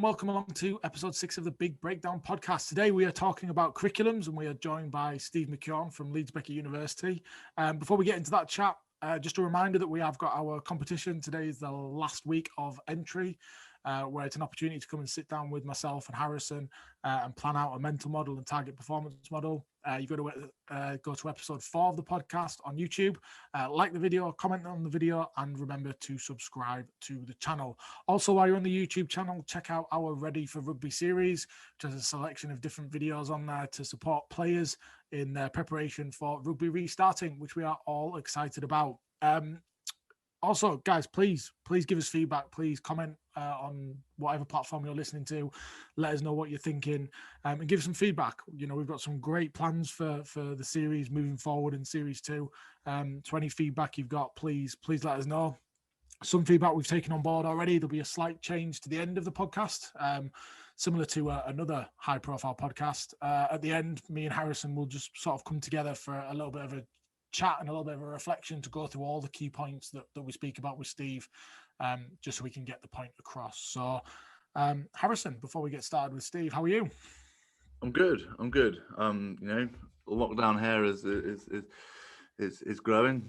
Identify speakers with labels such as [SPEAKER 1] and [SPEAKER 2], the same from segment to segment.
[SPEAKER 1] welcome along to episode 6 of the Big Breakdown podcast. Today we are talking about curriculums and we are joined by Steve McKeown from Leeds Beckett University. Before we get into that chat, just a reminder that we have got our competition. Today is the last week of entry, where it's an opportunity to come and sit down with myself and Harrison and plan out a mental model and target performance model. You've got to go to episode 4 of the podcast on YouTube, like the video, comment on the video, and remember to subscribe to the channel. Also, while you're on the YouTube channel, check out our Ready for Rugby series, which has a selection of different videos on there to support players in their preparation for rugby restarting, which we are all excited about. Also, guys, please give us feedback. Please comment on whatever platform you're listening to. Let us know what you're thinking and give some feedback. You know, we've got some great plans for the series moving forward in series 2. So any feedback you've got, please let us know. Some feedback we've taken on board already. There'll be a slight change to the end of the podcast, similar to another high-profile podcast. At the end, me and Harrison will just sort of come together for a little bit of a chat and a little bit of a reflection to go through all the key points that we speak about with Steve, just so we can get the point across. So, Harrison, before we get started with Steve, how are you?
[SPEAKER 2] I'm good. You know, lockdown here is growing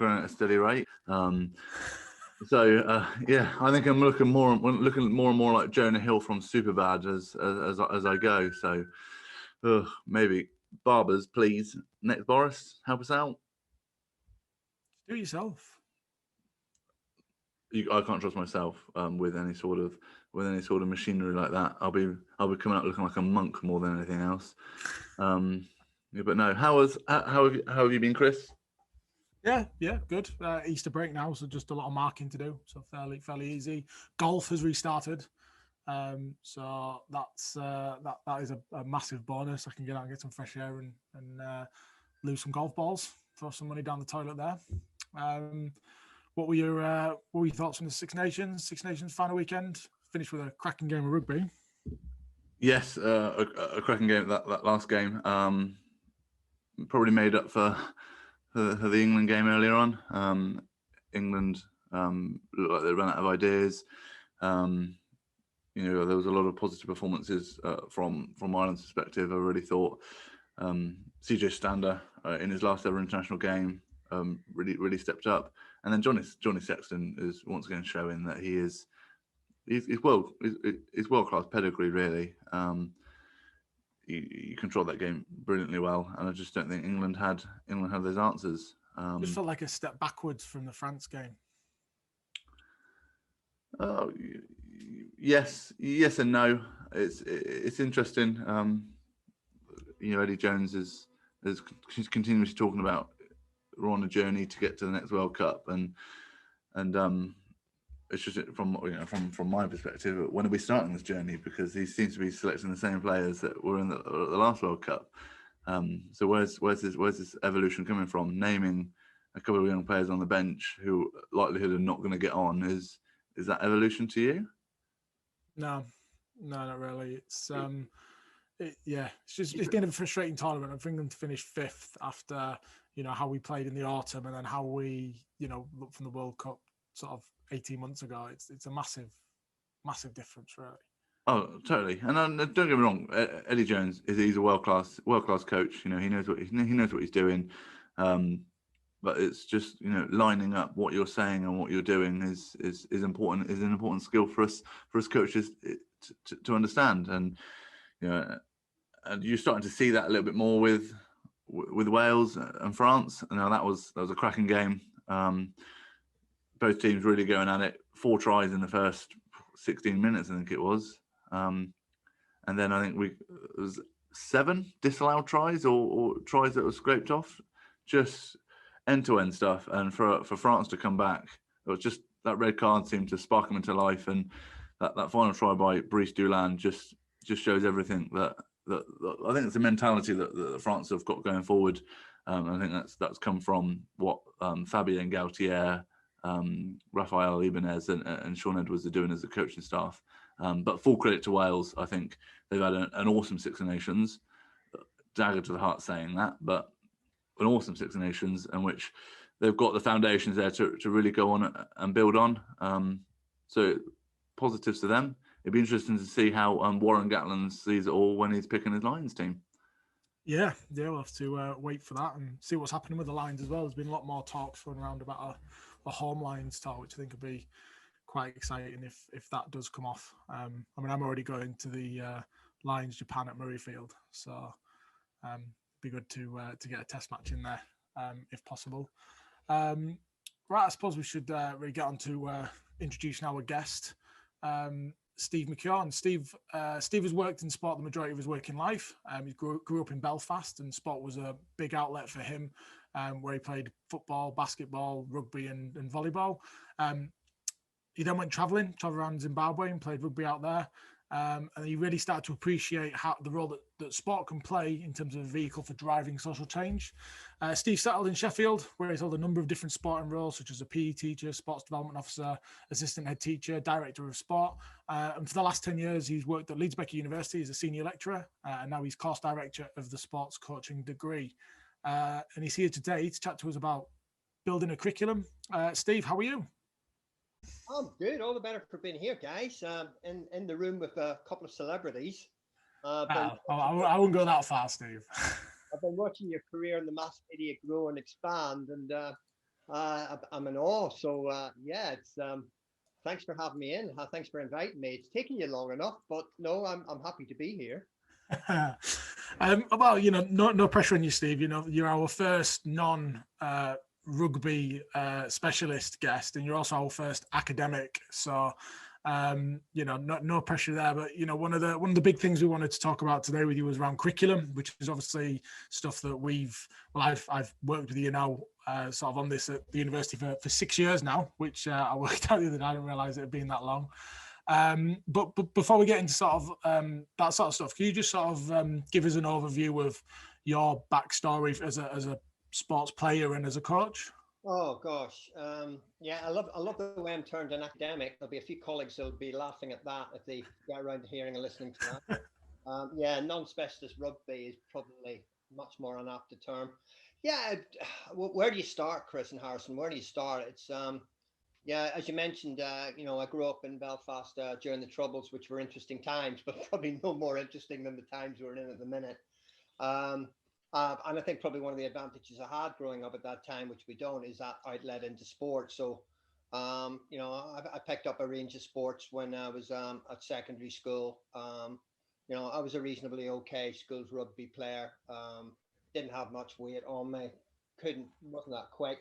[SPEAKER 2] at a steady rate. Yeah, I think I'm looking more and more like Jonah Hill from Superbad as I go. So, maybe barbers, please. Next, Boris, help us out.
[SPEAKER 1] Do it yourself.
[SPEAKER 2] I can't trust myself with any sort of machinery like that. I'll be coming out looking like a monk more than anything else. But no, how have you been, Chris?
[SPEAKER 1] Yeah, good. Easter break now, so just a lot of marking to do. So fairly easy. Golf has restarted, so that's that is a massive bonus. I can get out and get some fresh air and lose some golf balls, throw some money down the toilet there. What were your thoughts on the Six Nations final weekend? Finished with a cracking game of rugby.
[SPEAKER 2] Yes, a cracking game. That last game probably made up for the England game earlier on. England looked like they ran out of ideas. You know, there was a lot of positive performances from Ireland's perspective. I really thought CJ Stander in his last ever international game really stepped up. And then Johnny Sexton is once again showing that he's world class pedigree, really. He controlled that game brilliantly well, and I just don't think England had those answers.
[SPEAKER 1] Just felt like a step backwards from the France game.
[SPEAKER 2] Yes and no. It's interesting. You know, Eddie Jones is continuously talking about we're on a journey to get to the next World Cup, and it's just from my perspective, when are we starting this journey? Because he seems to be selecting the same players that were in the last World Cup. So where's this evolution coming from? Naming a couple of young players on the bench who likelihood are not going to get on is that evolution to you?
[SPEAKER 1] No, not really. It's it's been a frustrating tournament. I think them to finish 5th after, you know, how we played in the autumn and then how we, you know, looked from the World Cup sort of 18 months ago. It's a massive difference, really.
[SPEAKER 2] Oh, totally. And don't get me wrong, Eddie Jones he's a world class coach. You know, he knows what he's doing. But it's just, you know, lining up what you're saying and what you're doing is important. Is an important skill for us coaches to understand. And you know, and you're starting to see that a little bit more with Wales and France. And now that was a cracking game. Both teams really going at it. 4 tries in the first 16 minutes, I think it was. And then I think it was 7 disallowed tries or tries that were scraped off. Just end-to-end stuff. And for France to come back, it was just that red card seemed to spark them into life. And that final try by Brice Dulin just shows everything that I think it's the mentality that France have got going forward. I think that's come from what Fabien Gaultier, Rafael Ibanez and Sean Edwards are doing as a coaching staff. But full credit to Wales. I think they've had an awesome Six Nations. Dagger to the heart saying that, but an awesome Six Nations in which they've got the foundations there to really go on and build on. So positives to them. it'd be interesting to see how Warren Gatland sees it all when he's picking his Lions team.
[SPEAKER 1] Yeah, we'll have to wait for that and see what's happening with the Lions as well. There's been a lot more talk thrown around about a home Lions tour, which I think would be quite exciting if that does come off. I mean, I'm already going to the Lions Japan at Murrayfield, so it'd be good to get a test match in there if possible. Right, I suppose we should really get on to introducing our guest, Steve McKeown. Steve has worked in sport the majority of his working life. He grew up in Belfast, and sport was a big outlet for him, where he played football, basketball, rugby, and volleyball. He then went traveling around Zimbabwe and played rugby out there. And he really started to appreciate how the role that sport can play in terms of a vehicle for driving social change. Steve settled in Sheffield, where he's held a number of different sporting roles, such as a PE teacher, sports development officer, assistant head teacher, director of sport. And for the last 10 years, he's worked at Leeds Beckett University as a senior lecturer, and now he's course director of the sports coaching degree. And he's here today to chat to us about building a curriculum. Steve, how are you?
[SPEAKER 3] I'm good. All the better for being here, guys. In the room with a couple of celebrities.
[SPEAKER 1] I wouldn't go that far, Steve.
[SPEAKER 3] I've been watching your career in the mass media grow and expand, and I'm in awe. So it's thanks for having me in. Thanks for inviting me. It's taken you long enough, but no, I'm happy to be here.
[SPEAKER 1] Well, no pressure on you, Steve. You're our first rugby specialist guest, and you're also our first academic, so no pressure there. But one of the big things we wanted to talk about today with you was around curriculum, which is obviously stuff that I've worked with you now sort of on this at the university for 6 years now, which I worked out the other day. I didn't realize it had been that long. But before we get into sort of that sort of stuff, can you just sort of give us an overview of your backstory as a sports player and as a coach?
[SPEAKER 3] Oh gosh, I love the way I'm turned an academic. There'll be a few colleagues who'll be laughing at that if they get around to hearing and listening to that. Non-specialist rugby is probably much more an apt term. Where do you start, Chris and Harrison? Where do you start? It's as you mentioned, I grew up in Belfast during the Troubles, which were interesting times, but probably no more interesting than the times we're in at the minute. And I think probably one of the advantages I had growing up at that time, which we don't, is that outlet into sport. So, I picked up a range of sports when I was at secondary school. I was a reasonably okay schools rugby player. Didn't have much weight on me. Wasn't that quick.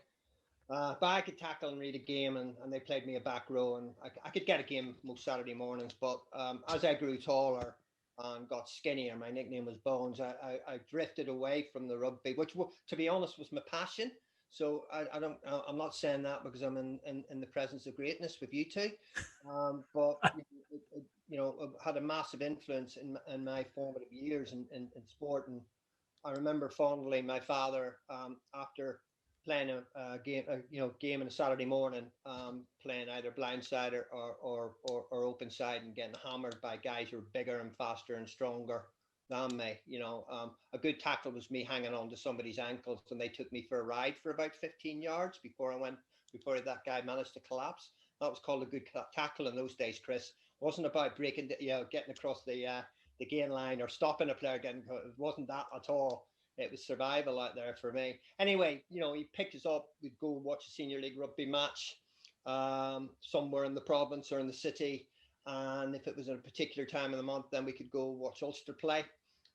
[SPEAKER 3] But I could tackle and read a game, and they played me a back row, and I could get a game most Saturday mornings. But as I grew taller and got skinnier, my nickname was Bones, I drifted away from the rugby, which, to be honest, was my passion. So I'm not saying that because I'm in the presence of greatness with you two, but it had a massive influence in my formative years in sport. And I remember fondly my father, after playing a game on a Saturday morning, playing either blindside or open side and getting hammered by guys who were bigger and faster and stronger than me. A good tackle was me hanging on to somebody's ankles, and they took me for a ride for about 15 yards before that guy managed to collapse. That was called a good tackle in those days, Chris. It wasn't about getting across the gain line or stopping a player getting. It wasn't that at all. It was survival out there for me. Anyway, he picked us up. We'd go watch a senior league rugby match somewhere in the province or in the city. And if it was at a particular time of the month, then we could go watch Ulster play.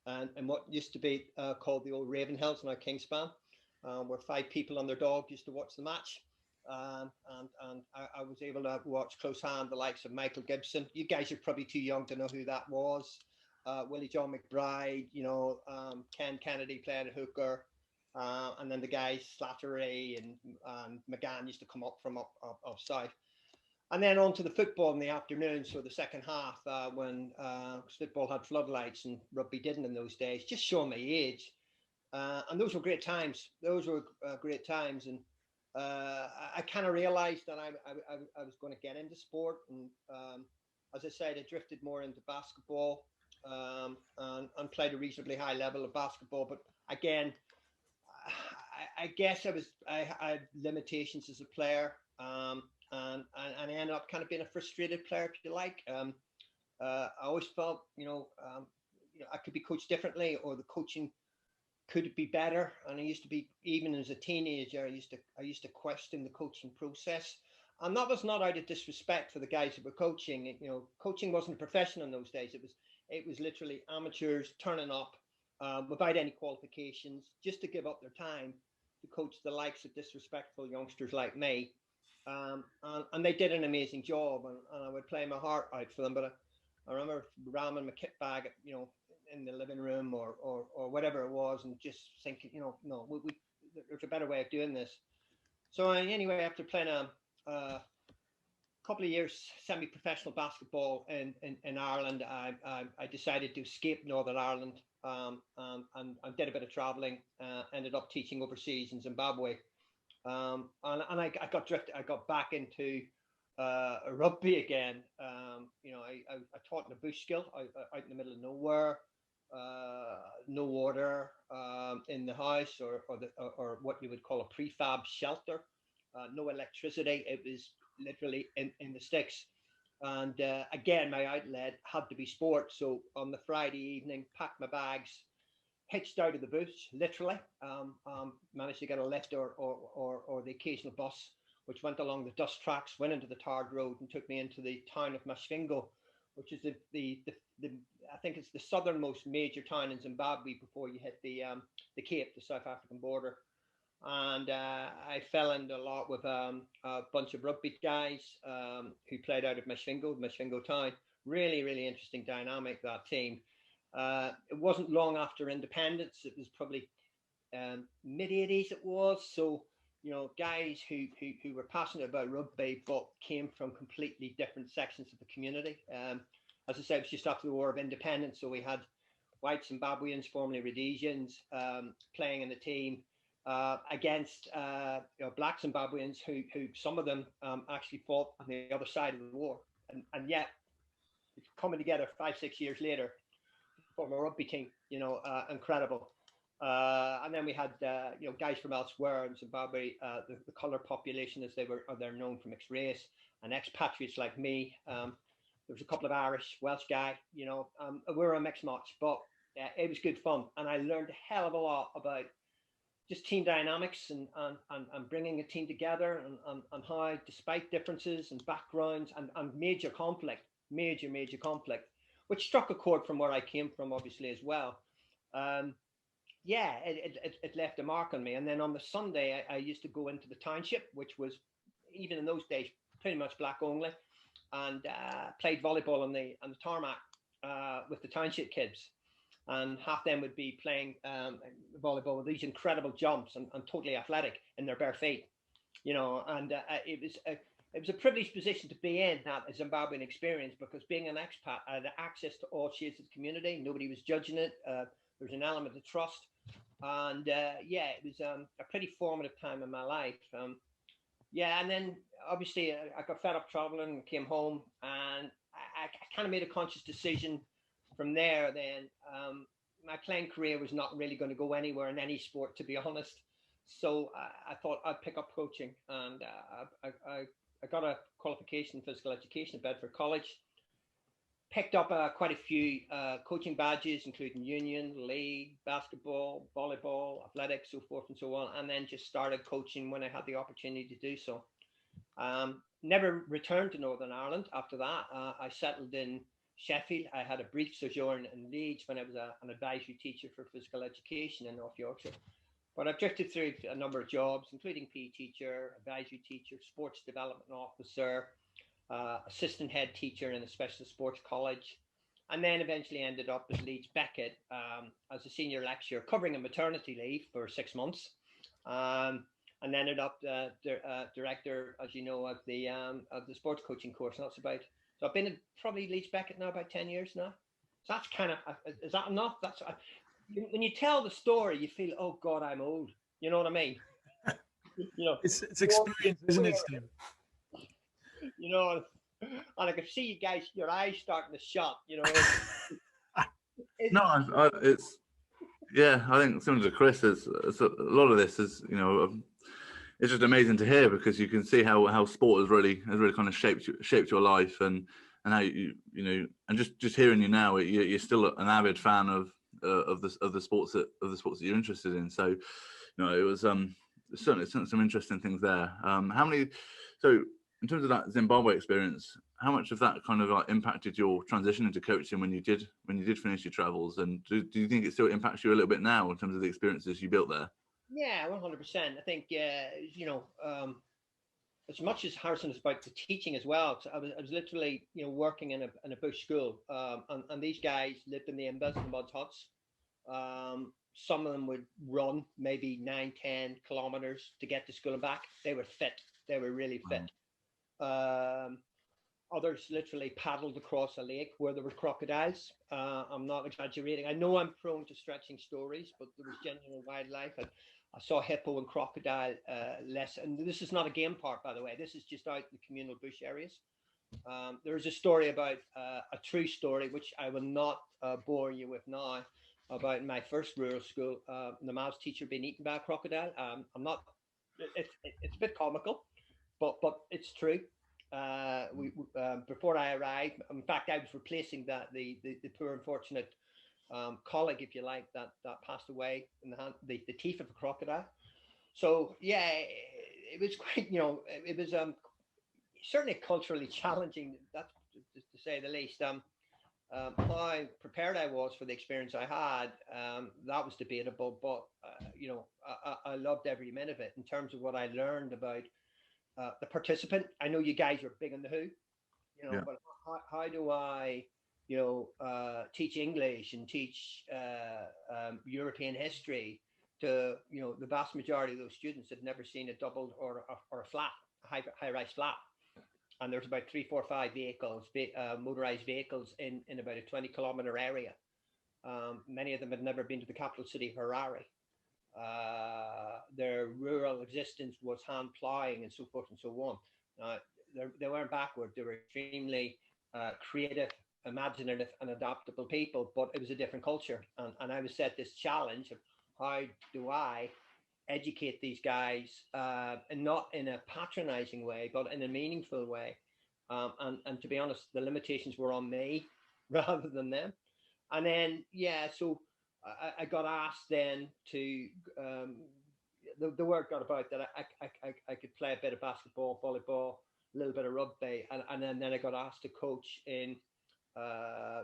[SPEAKER 3] And what used to be called the old Raven Hills, now Kingspan, where 5 people and their dog used to watch the match. And I was able to watch close hand the likes of Michael Gibson. You guys are probably too young to know who that was. Willie John McBride, Ken Kennedy played a hooker, and then the guys Slattery and McKeon used to come up from up south. And then on to the football in the afternoon, so the second half, when football had floodlights and rugby didn't in those days, just showing my age. And those were great times. And I kind of realized that I was going to get into sport. And as I said, I drifted more into basketball. And played a reasonably high level of basketball, but again, I guess I had limitations as a player, and I ended up kind of being a frustrated player, if you like. I always felt, I could be coached differently, or the coaching could be better. And I used to be, even as a teenager, I used to question the coaching process. And that was not out of disrespect for the guys that were coaching. Coaching wasn't a profession in those days. It was literally amateurs turning up without any qualifications, just to give up their time to coach the likes of disrespectful youngsters like me. And they did an amazing job, and I would play my heart out for them. But I remember ramming my kit bag, in the living room or whatever it was, and just thinking, no, there's a better way of doing this. So anyway, after playing a couple of years semi-professional basketball in Ireland, I decided to escape Northern Ireland, and did a bit of traveling. Ended up teaching overseas in Zimbabwe, and I got back into rugby again. I taught in a bush skill out in the middle of nowhere, no water in the house, or what you would call a prefab shelter, no electricity. It was literally in the sticks. And again, my outlet had to be sport. So on the Friday evening, packed my bags, hitched out of the bush, literally. Managed to get a lift or the occasional bus, which went along the dust tracks, went into the tarred road, and took me into the town of Mckeon, which is the I think it's the southernmost major town in Zimbabwe before you hit the Cape, the South African border. And I fell into a lot with a bunch of rugby guys who played out of Mckeon town. Really, really interesting dynamic, that team. It wasn't long after independence. It was probably mid-80s it was. So, guys who were passionate about rugby but came from completely different sections of the community. As I said, it was just after the War of Independence. So we had white Zimbabweans, formerly Rhodesians, playing in the team against black Zimbabweans who some of them actually fought on the other side of the war. And yet, coming together 5-6 years later, form a rugby team, incredible. And then we had, guys from elsewhere in Zimbabwe, the colored population, as they're known for mixed race, and expatriates like me. There was a couple of Irish, Welsh guy, we were a mixed match, but it was good fun. And I learned a hell of a lot about just team dynamics and bringing a team together, and how, despite differences and backgrounds and major conflict, which struck a chord from where I came from, obviously, as well. It left a mark on me. And then on the Sunday, I used to go into the township, which was, even in those days, pretty much black only, and played volleyball on the tarmac with the township kids. And half them would be playing volleyball with these incredible jumps and totally athletic in their bare feet, and it was a privileged position to be in, that Zimbabwean experience, because being an expat, I had access to all shades of the community. Nobody was judging it. There was an element of trust. And it was a pretty formative time in my life. And then obviously I got fed up traveling and came home, and I kind of made a conscious decision from there. Then my playing career was not really going to go anywhere in any sport, to be honest. So I thought I'd pick up coaching, and I got a qualification in physical education at Bedford College. Picked up quite a few coaching badges, including union, league, basketball, volleyball, athletics, so forth and so on. And then just started coaching when I had the opportunity to do so. Never returned to Northern Ireland after that. I settled in Sheffield. I had a brief sojourn in Leeds when I was an advisory teacher for physical education in North Yorkshire. But I've drifted through a number of jobs, including PE teacher, advisory teacher, sports development officer, assistant head teacher in a specialist sports college, and then eventually ended up at Leeds Beckett as a senior lecturer, covering a maternity leave for 6 months, and ended up director, as you know, of the sports coaching course. And that's about, so I've been at probably Leeds Beckett now about 10 years now. So that's kind of, is that enough? That's when you tell the story, you feel, oh God, I'm old. You know what I mean?
[SPEAKER 1] It's experience, isn't it, Steve?
[SPEAKER 3] And I can see you guys, your eyes starting to shut.
[SPEAKER 2] It's I think similar to Chris, is a lot of this is it's just amazing to hear, because you can see how sport has really kind of shaped your life, and how and just hearing you now, you're still an avid fan of the sports that you're interested in. So, it was certainly some interesting things there. So in terms of that Zimbabwe experience, how much of that kind of like impacted your transition into coaching when you did finish your travels? And do you think it still impacts you a little bit now in terms of the experiences you built there?
[SPEAKER 3] Yeah, 100%. I think, as much as Harrison is about the teaching as well, I was literally, working in a bush school, and these guys lived in the invisible mud huts. Some of them would run maybe 9-10 kilometers to get to school and back. They were fit. They were really fit. Others literally paddled across a lake where there were crocodiles. I'm not exaggerating. I know I'm prone to stretching stories, but there was genuine wildlife. I saw hippo and crocodile less. And this is not a game park, by the way. This is just out in the communal bush areas. There's a story about a true story, which I will not bore you with now, about my first rural school. The maths teacher being eaten by a crocodile. I'm not. It's a bit comical, but it's true. Before I arrived, in fact, I was replacing the poor unfortunate colleague, if you like, that passed away in the teeth of a crocodile. So yeah, it was quite, it was certainly culturally challenging, that's to say the least. How prepared I was for the experience I had, that was debatable, but I loved every minute of it. In terms of what I learned about the participant, I know you guys are big on the who, but how do I, teach English and teach European history to, the vast majority of those students had never seen a double or a flat, high-rise flat. And there's about 3, 4, 5 vehicles, motorized vehicles in about a 20-kilometer area. Many of them had never been to the capital city of Harare. Their rural existence was hand plowing and so forth and so on. They weren't backward. They were extremely creative, imaginative, and adaptable people, but it was a different culture. And I was set this challenge of how do I educate these guys, and not in a patronizing way, but in a meaningful way. And to be honest, the limitations were on me rather than them. And then, so I got asked then to, the word got about that I could play a bit of basketball, volleyball, a little bit of rugby. And then I got asked to coach in,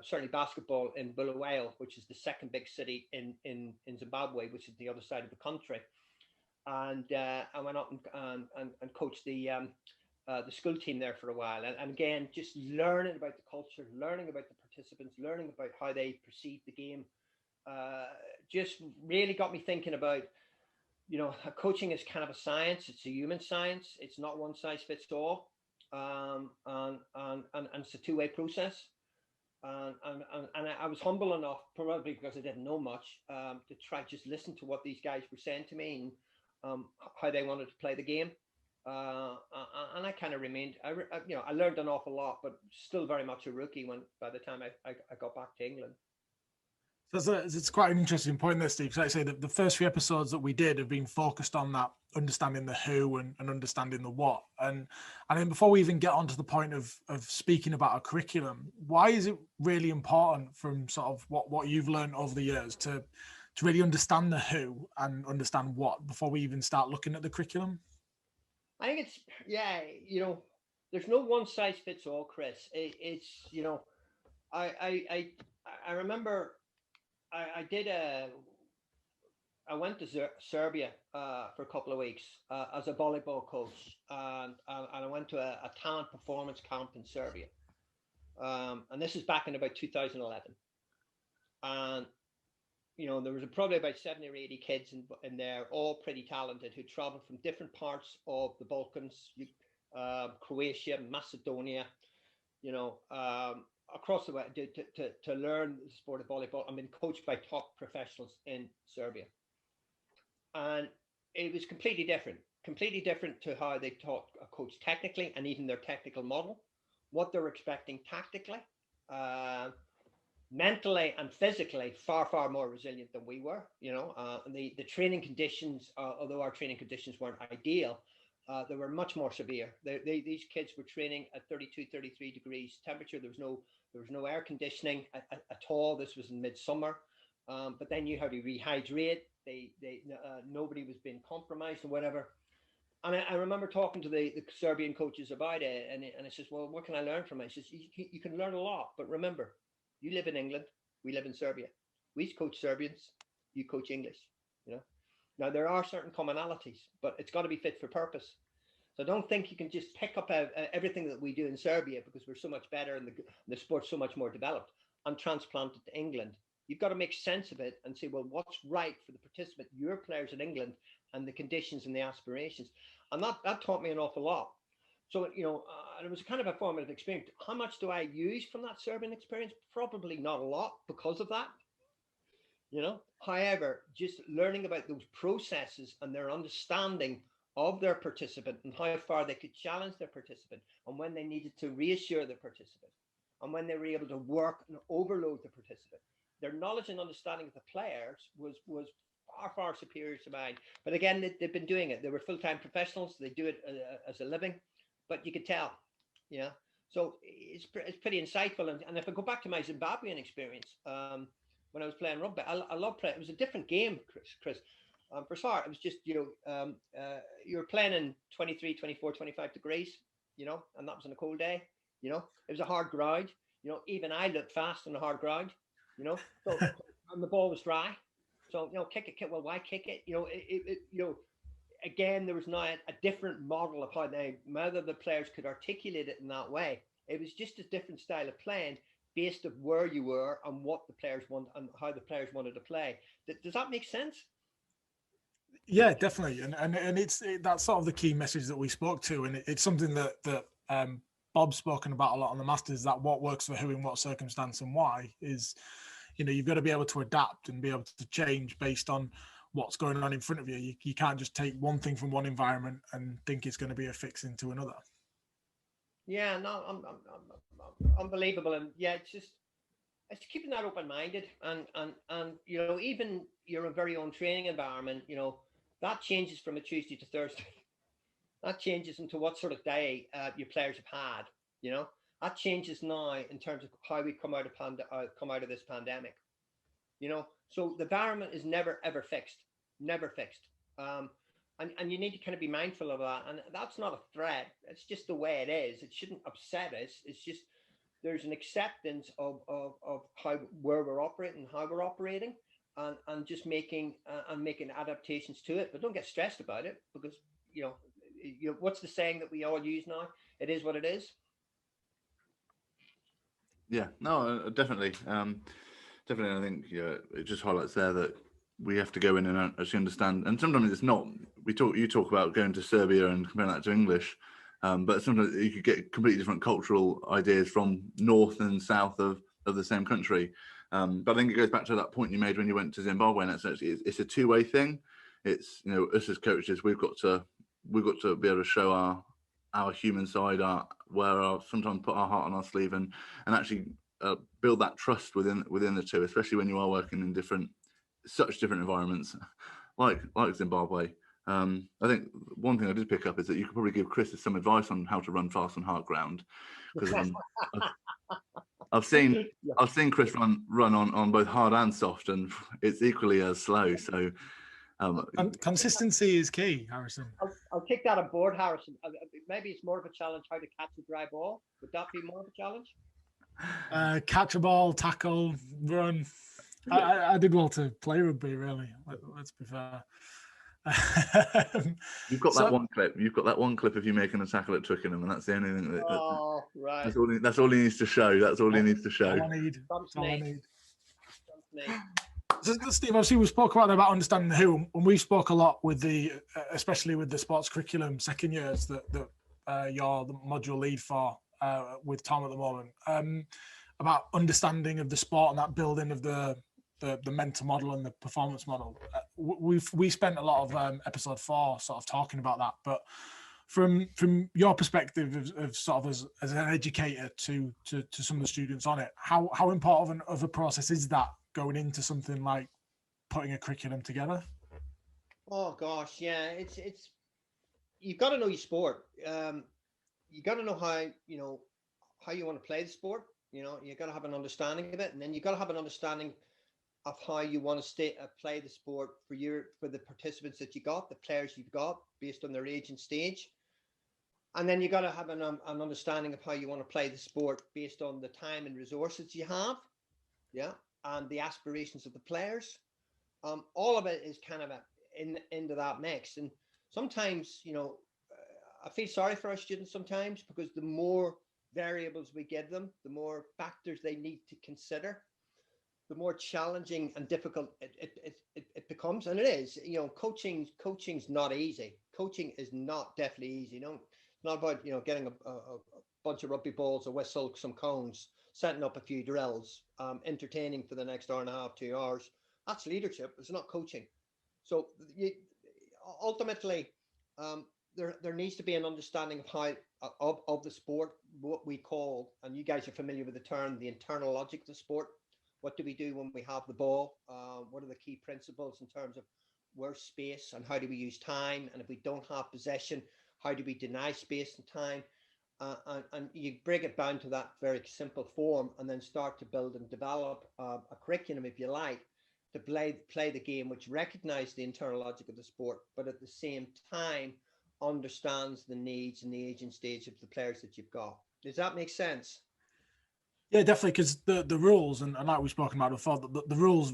[SPEAKER 3] certainly basketball in Bulawayo, which is the second big city in Zimbabwe, which is the other side of the country. And I went up and coached the school team there for a while. And again, just learning about the culture, learning about the participants, learning about how they perceive the game, just really got me thinking about, coaching is kind of a science. It's a human science. It's not one size fits all. And it's a two-way process. And I was humble enough, probably because I didn't know much, to try just listen to what these guys were saying to me and how they wanted to play the game. And I kind of remained, I learned an awful lot, but still very much a rookie by the time I got back to England.
[SPEAKER 1] So it's quite an interesting point there, Steve. So like I say, the first few episodes that we did have been focused on that, understanding the who and understanding the what. And then before we even get onto the point of speaking about a curriculum, why is it really important from sort of what you've learned over the years to really understand the who and understand what before we even start looking at the curriculum?
[SPEAKER 3] I think it's, there's no one size fits all, Chris. It's, I remember I went to Serbia for a couple of weeks as a volleyball coach, and I went to a talent performance camp in Serbia, and this is back in about 2011, and there was probably about 70 or 80 kids in there, all pretty talented, who traveled from different parts of the Balkans, Croatia, Macedonia, across the way to learn the sport of volleyball. I've been coached by top professionals in Serbia. And it was completely different to how they taught a coach technically, and even their technical model, what they're expecting tactically, mentally and physically, far more resilient than we were. And the training conditions, although our training conditions weren't ideal, They were much more severe. These kids were training at 32, 33 degrees temperature. There was no air conditioning at all. This was in midsummer, but they knew how to rehydrate. Nobody was being compromised or whatever. And I remember talking to the Serbian coaches about it, and I says, well, what can I learn from it? He says, you can learn a lot, but remember, you live in England, we live in Serbia. We coach Serbians, you coach English, you know. Now, there are certain commonalities, but it's got to be fit for purpose. So don't think you can just pick up everything that we do in Serbia because we're so much better and the sport's so much more developed and transplant it to England. You've got to make sense of it and say, well, what's right for the participant, your players in England, and the conditions and the aspirations. And that taught me an awful lot. So, you know, it was kind of a formative experience. How much do I use from that Serbian experience? Probably not a lot because of that. You know, however, just learning about those processes and their understanding of their participant and how far they could challenge their participant and when they needed to reassure the participant and when they were able to work and overload the participant. Their knowledge and understanding of the players was far, far superior to mine. But again, they've been doing it. They were full-time professionals. They do it as a living, but you could tell, yeah. So it's pretty insightful. And if I go back to my Zimbabwean experience, when I was playing rugby, I love playing. It was a different game, Chris. For start, it was just, you were playing in 23, 24, 25 degrees, you know, and that was on a cold day, you know. It was a hard ground, you know. Even I looked fast on a hard ground, you know. So, and the ball was dry. So, you know, kick it. Well, why kick it? You know, you know, again, there was now a different model of how whether the players could articulate it in that way. It was just a different style of playing based on where you were and what the players want and how the players wanted to play. Does that make sense?
[SPEAKER 1] Yeah, definitely, and that's sort of the key message that we spoke to, and it's something that Bob's spoken about a lot on the Masters. That what works for who in what circumstance and why is, you know, you've got to be able to adapt and be able to change based on what's going on in front of you. You can't just take one thing from one environment and think it's going to be a fix into another.
[SPEAKER 3] Yeah, no, I'm unbelievable, and yeah, it's keeping that open-minded, and you know, even your very own training environment, you know, that changes from a Tuesday to Thursday. That changes into what sort of day your players have had. You know, that changes now in terms of how we come out of this pandemic. You know, so the environment is never ever fixed, never fixed. And you need to kind of be mindful of that. And that's not a threat. It's just the way it is. It shouldn't upset us. It's just there's an acceptance of where we're operating and how we're operating, and just making adaptations to it. But don't get stressed about it because you know what's the saying that we all use now? It is what it is.
[SPEAKER 2] Yeah, no, definitely. Definitely, I think it just highlights there that we have to go in and actually understand. And sometimes it's not. You talk about going to Serbia and comparing that to English, but sometimes you could get completely different cultural ideas from north and south of the same country. But I think it goes back to that point you made when you went to Zimbabwe, and it's a two-way thing. It's, you know, us as coaches, we've got to be able to show our human side, sometimes put our heart on our sleeve and actually build that trust within the two, especially when you are working in such different environments like Zimbabwe. I think one thing I did pick up is that you could probably give Chris some advice on how to run fast on hard ground, because I've seen Chris run on both hard and soft, and it's equally as slow. So
[SPEAKER 1] consistency is key, Harrison.
[SPEAKER 3] I'll kick that on board, Harrison. Maybe it's more of a challenge how to catch a dry ball. Would that be more of a challenge?
[SPEAKER 1] Catch a ball, tackle, run. I did well to play rugby, really. Let's be fair.
[SPEAKER 2] You've got that one clip. You've got that one clip of you making a tackle at Twickenham, and that's the only thing.
[SPEAKER 3] Right.
[SPEAKER 2] That's all he needs to show. That's all he needs to show.
[SPEAKER 1] All I need. So, Steve, obviously we spoke about understanding the who, and we spoke a lot with especially with the sports curriculum second years that you're the module lead for with Tom at the moment, about understanding of the sport and that building of the mental model and the performance model. We spent a lot of episode 4 sort of talking about that, but from your perspective of sort of as an educator to some of the students on it, how important of a process is that going into something like putting a curriculum together?
[SPEAKER 3] Oh gosh, yeah, it's you've got to know your sport. You got to know how how you want to play the sport. You got to have an understanding of it, and then you got to have an understanding of how you want to play the sport for the participants that you got, the players you've got, based on their age and stage. And then you got to have an understanding of how you want to play the sport based on the time and resources you have, yeah, and the aspirations of the players. All of it is kind of into that mix. And sometimes, I feel sorry for our students sometimes, because the more variables we give them, the more factors they need to consider, the more challenging and difficult it becomes. And it is, coaching's not easy. Coaching is not definitely easy. It's not about, getting a bunch of rugby balls, a whistle, some cones, setting up a few drills, entertaining for the next hour and a half, 2 hours. That's leadership. It's not coaching. So ultimately, there needs to be an understanding of how of the sport, what we call, and you guys are familiar with the term, the internal logic of the sport. What do we do when we have the ball? What are the key principles in terms of where's space, and how do we use time? And if we don't have possession, how do we deny space and time? And you bring it down to that very simple form, and then start to build and develop a curriculum, if you like, to play the game, which recognize the internal logic of the sport, but at the same time understands the needs and the age and stage of the players that you've got. Does that make sense?
[SPEAKER 1] Yeah, definitely, because the rules, and like we've spoken about before, the rules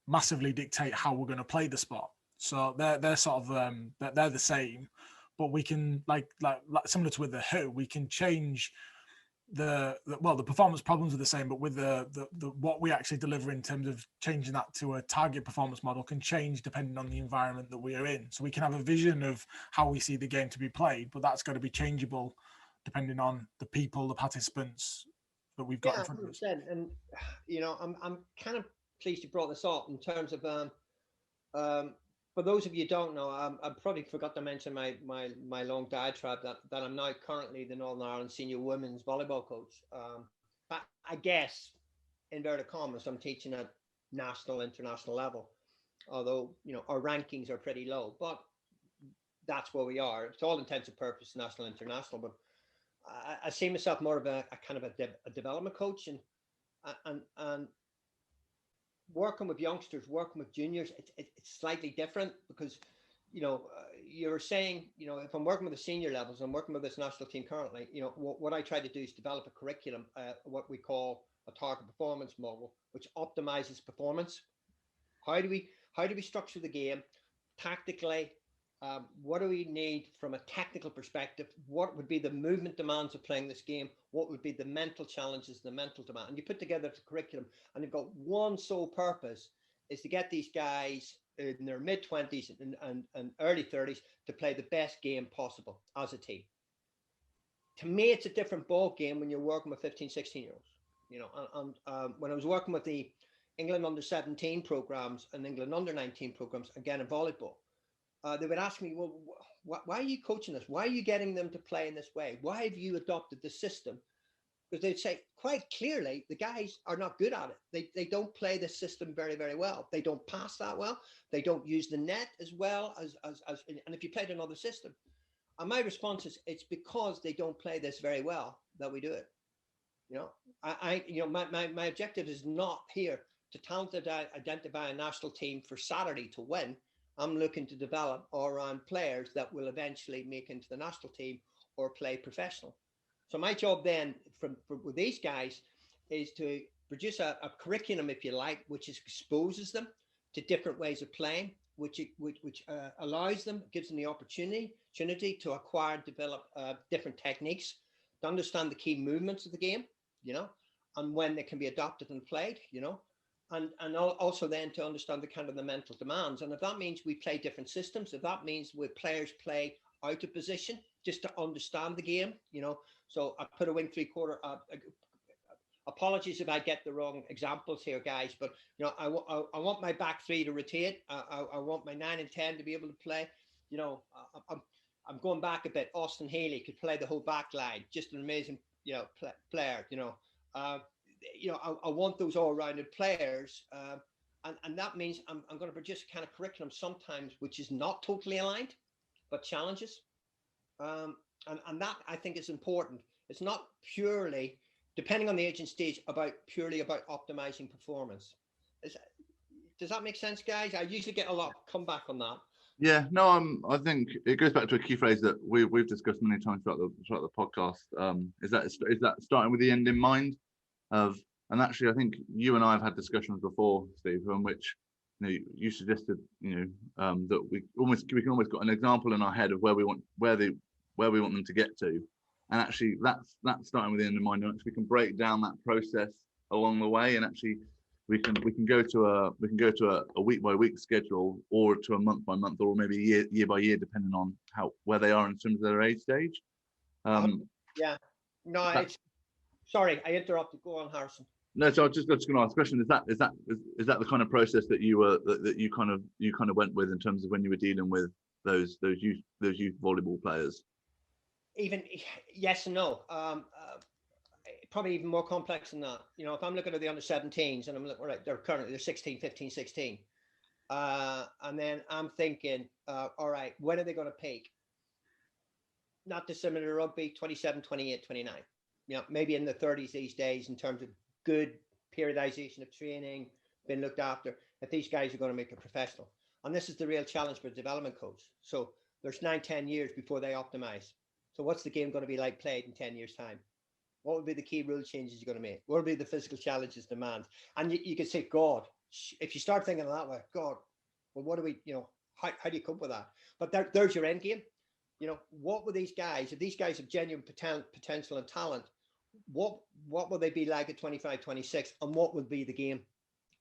[SPEAKER 1] massively dictate how we're going to play the sport. So they're sort of they're the same, but we can like similar to with the who, we can change the performance problems are the same, but with the what we actually deliver in terms of changing that to a target performance model can change depending on the environment that we are in. So we can have a vision of how we see the game to be played, but that's got to be changeable depending on the people, the participants that we've got in front of us.
[SPEAKER 3] And I'm kind of pleased you brought this up in terms of for those of you who don't know, I probably forgot to mention my long diatribe that I'm now currently the Northern Ireland senior women's volleyball coach. But I guess, inverted commas, I'm teaching at national, international level, although our rankings are pretty low, but that's where we are. It's all intents and purposes, national, international. But I see myself more of a kind of a development coach, and working with youngsters, working with juniors, it's slightly different, because you're saying, if I'm working with the senior levels, I'm working with this national team currently, what I try to do is develop a curriculum, what we call a target performance model, which optimizes performance. How do we structure the game tactically? What do we need from a technical perspective? What would be the movement demands of playing this game? What would be the mental challenges, the mental demand? And you put together the curriculum, and you've got one sole purpose, is to get these guys in their mid-20s and early 30s to play the best game possible as a team. To me, it's a different ball game when you're working with 15, 16-year-olds. When I was working with the England under-17 programs and England under-19 programs, again in volleyball, they would ask me, well, why are you coaching us? Why are you getting them to play in this way? Why have you adopted the system? Because they'd say quite clearly, the guys are not good at it. They don't play the system very, very well. They don't pass that well. They don't use the net as well as and if you played another system. And my response is, it's because they don't play this very well that we do it. My objective is not here to talented identify a national team for Saturday to win. I'm looking to develop all-round players that will eventually make into the national team or play professional. So my job then with these guys is to produce a curriculum, if you like, which exposes them to different ways of playing, which allows them, gives them the opportunity to acquire and develop different techniques, to understand the key movements of the game, and when they can be adopted and played, and also then to understand the kind of the mental demands. And if that means we play different systems, if that means players play out of position just to understand the game, so I put a wing 3/4. Apologies if I get the wrong examples here, guys, but I want my back three to rotate. I want my 9 and 10 to be able to play. I'm going back a bit. Austin Healy could play the whole back line. Just an amazing player. I want those all-rounded players, and that means I'm going to produce a kind of curriculum sometimes which is not totally aligned, but challenges. And that I think is important. It's not purely, depending on the age and stage, purely about optimizing performance. Does that make sense, guys? I usually get a lot of comeback on that.
[SPEAKER 2] Yeah, no, I think it goes back to a key phrase that we've discussed many times throughout the podcast. Is that starting with the end in mind? And actually, I think you and I have had discussions before, Steve, in which you suggested that we can almost got an example in our head of where we want them to get to, and actually that's starting with the end in mind. And actually, we can break down that process along the way, and actually we can go to a week by week schedule, or to a month by month, or maybe year by year, depending on where they are in terms of their age stage.
[SPEAKER 3] Yeah. No, it's sorry, I interrupted. Go on, Harrison.
[SPEAKER 2] No, so I was just going to ask a question. Is that the kind of process that you kind of went with in terms of when you were dealing with those youth volleyball players?
[SPEAKER 3] Even yes and no. Probably even more complex than that. If I'm looking at the under 17s and I'm looking, right, they're 16, 15, 16. And then I'm thinking, all right, when are they going to peak? Not dissimilar to rugby, 27, 28, 29. Maybe in the 30s these days in terms of good periodization of training, being looked after, that these guys are going to make a professional. And this is the real challenge for a development coach. So there's 9-10 years before they optimize. So what's the game going to be like played in 10 years time? What would be the key rule changes you're going to make? What would be the physical challenges demand? And you could say, God, if you start thinking that way, God, well, what do we, how do you cope with that? But there's your end game. What were these guys, if these guys have genuine potential and talent, what will they be like at 25, 26, and what would be the game?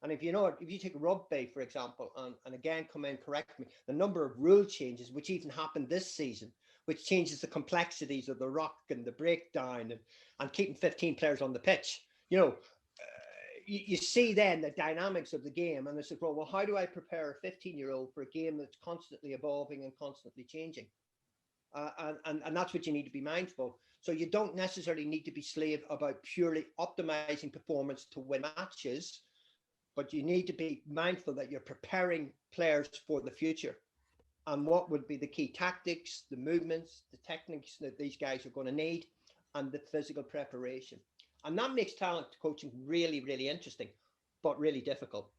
[SPEAKER 3] And if you take rugby, for example, and again, come in, correct me, the number of rule changes, which even happened this season, which changes the complexities of the ruck and the breakdown and keeping 15 players on the pitch, you see then the dynamics of the game. And they say, well, how do I prepare a 15-year-old for a game that's constantly evolving and constantly changing? And that's what you need to be mindful of. So you don't necessarily need to be slave about purely optimizing performance to win matches, but you need to be mindful that you're preparing players for the future. And what would be the key tactics, the movements, the techniques that these guys are going to need, and the physical preparation. And that makes talent coaching really, really interesting, but really difficult.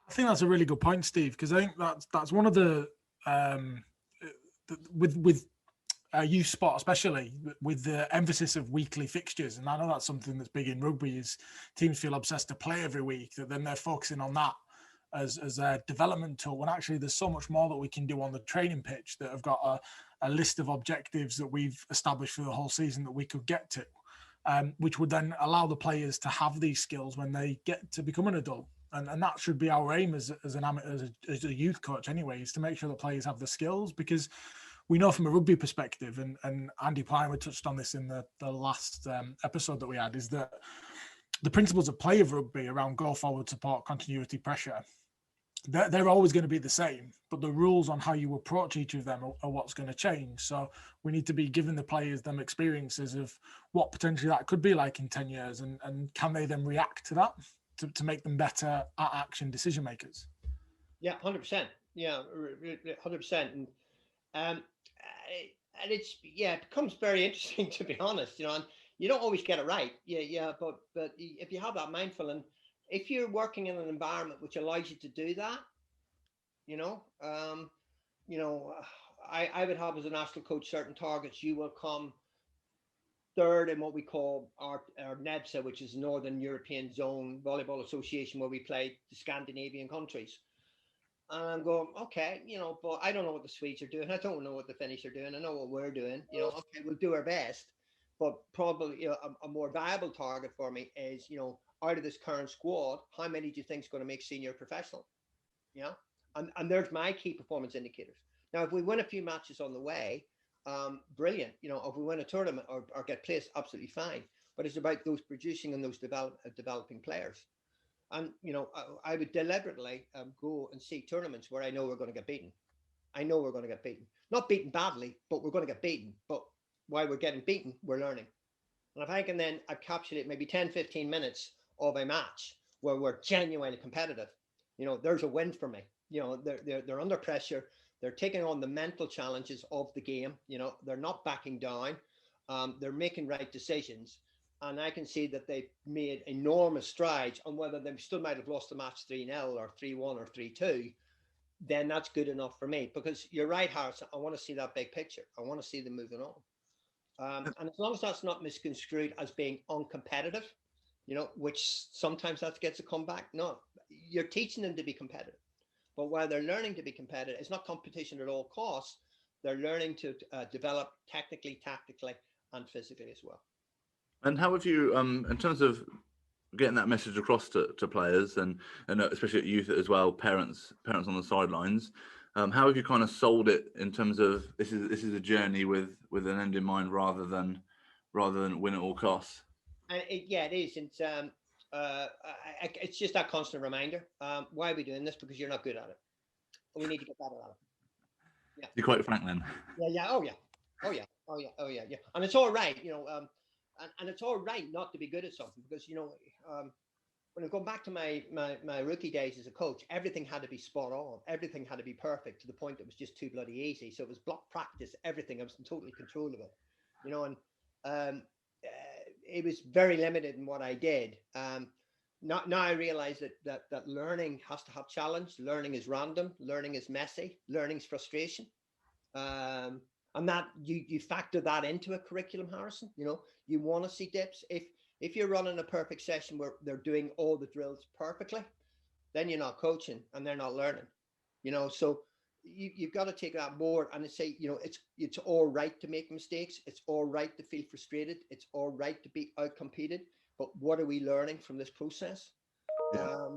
[SPEAKER 1] I think that's a really good point, Steve, because I think that's one of the with youth sport, especially with the emphasis of weekly fixtures. And I know that's something that's big in rugby, is teams feel obsessed to play every week, that then they're focusing on that as a development tool, when actually there's so much more that we can do on the training pitch, that have got a list of objectives that we've established for the whole season that we could get to, which would then allow the players to have these skills when they get to become an adult. And that should be our aim as a youth coach anyway, is to make sure the players have the skills, because we know from a rugby perspective, and Andy Plywood touched on this in the last episode that we had, is that the principles of play of rugby around goal forward support, continuity, pressure, they're always going to be the same, but the rules on how you approach each of them are what's going to change. So we need to be giving the players them experiences of what potentially that could be like in 10 years, and can they then react to that to make them better at action decision makers.
[SPEAKER 3] Yeah, 100%. Yeah, 100%. And it's, it becomes very interesting, to be honest, and you don't always get it right. But if you have that mindful, and if you're working in an environment which allows you to do that, I would have as a national coach certain targets. You will come third in what we call our NEBSA, which is Northern European Zone Volleyball Association, where we play the Scandinavian countries. And I'm going, okay, but I don't know what the Swedes are doing. I don't know what the Finnish are doing. I know what we're doing. Okay, we'll do our best. But probably a more viable target for me is, out of this current squad, how many do you think is going to make senior professional? And there's my key performance indicators. Now, if we win a few matches on the way, brilliant. If we win a tournament or get placed, absolutely fine. But it's about those producing and those developing players. And, I would deliberately go and see tournaments where I know we're going to get beaten. Not beaten badly, but we're going to get beaten. But while we're getting beaten, we're learning. And if I can then encapsulate maybe 10, 15 minutes of a match where we're genuinely competitive, there's a win for me. They're under pressure. They're taking on the mental challenges of the game. You know, they're not backing down. They're making right decisions. And I can see that they've made enormous strides. And whether they still might have lost the match 3-0 or 3-1 or 3-2, then that's good enough for me. Because you're right, Harrison, I want to see that big picture. I want to see them moving on. And as long as that's not misconstrued as being uncompetitive, you know, which sometimes that gets a comeback. No, you're teaching them to be competitive. But while they're learning to be competitive, it's not competition at all costs. They're learning to develop technically, tactically, and physically as well.
[SPEAKER 2] And how have you, in terms of getting that message across to players and especially at youth as well, parents on the sidelines, how have you kind of sold it in terms of this is a journey with an end in mind rather than win at all costs?
[SPEAKER 3] It is. It's just that constant reminder. Why are we doing this? Because you're not good at it. We need to get better at it. Yeah.
[SPEAKER 2] You're quite frank then.
[SPEAKER 3] Yeah. Oh yeah. And it's all right, you know. And it's all right not to be good at something, because, you know, when I go back to my rookie days as a coach, everything had to be spot on. Everything had to be perfect to the point that it was just too bloody easy. So it was block practice, everything. I was in totally control of it, you know, and it was very limited in what I did. Now I realize that learning has to have challenge. Learning is random. Learning is messy. Learning's frustration. And that you factor that into a curriculum, Harrison. You know, you want to see dips. If you're running a perfect session where they're doing all the drills perfectly, then you're not coaching and they're not learning. You know, so you've got to take that board and say, you know, it's all right to make mistakes. It's all right to feel frustrated. It's all right to be outcompeted. But what are we learning from this process?
[SPEAKER 2] Yeah.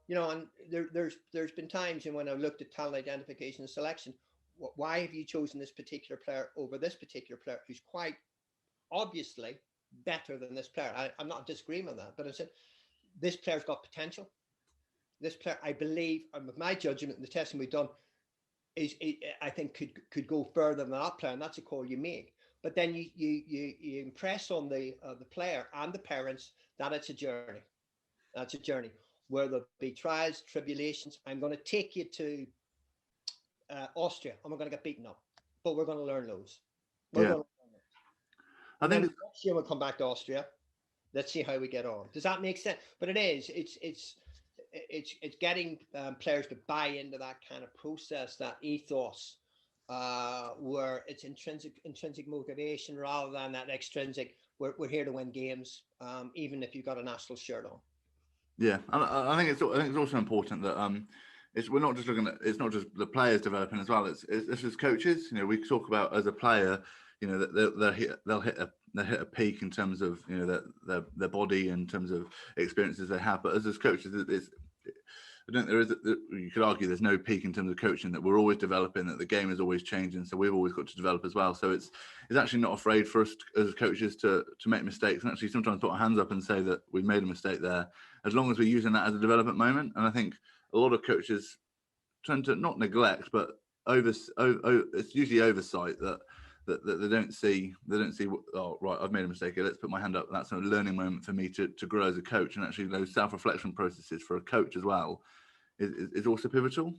[SPEAKER 3] You know, and there's been times when I've looked at talent identification and selection. Why have you chosen this particular player over this particular player who's quite obviously better than this player? I'm not disagreeing on that, but I said, this player's got potential. This player, I believe, and with my judgment and the testing we've done, I think could go further than that player, and that's a call you make. But then you impress on the player and the parents that it's a journey. That's a journey where there'll be trials, tribulations. I'm going to take you to Austria, and we're going to get beaten up, but we're going to learn those. We're going to learn it. I think next year we'll come back to Austria. Let's see how we get on. Does that make sense? But it is. It's getting players to buy into that kind of process, that ethos, where it's intrinsic motivation rather than that extrinsic. We're here to win games, even if you've got a national shirt on.
[SPEAKER 2] Yeah, and I think it's also important that we're not just looking at, it's not just the players developing as well. It's as coaches. You know, we talk about as a player, you know, that they'll hit a peak in terms of, you know, their body, in terms of experiences they have. But as coaches, I don't think you could argue there's no peak in terms of coaching, that we're always developing, that the game is always changing. So we've always got to develop as well. So it's actually not afraid for us as coaches to make mistakes, and actually sometimes put our hands up and say that we've made a mistake there, as long as we're using that as a development moment. And I think a lot of coaches tend to not neglect, but it's usually oversight that they don't see. Oh, right, I've made a mistake here, let's put my hand up. That's a learning moment for me to grow as a coach. And actually those self-reflection processes for a coach as well is also pivotal.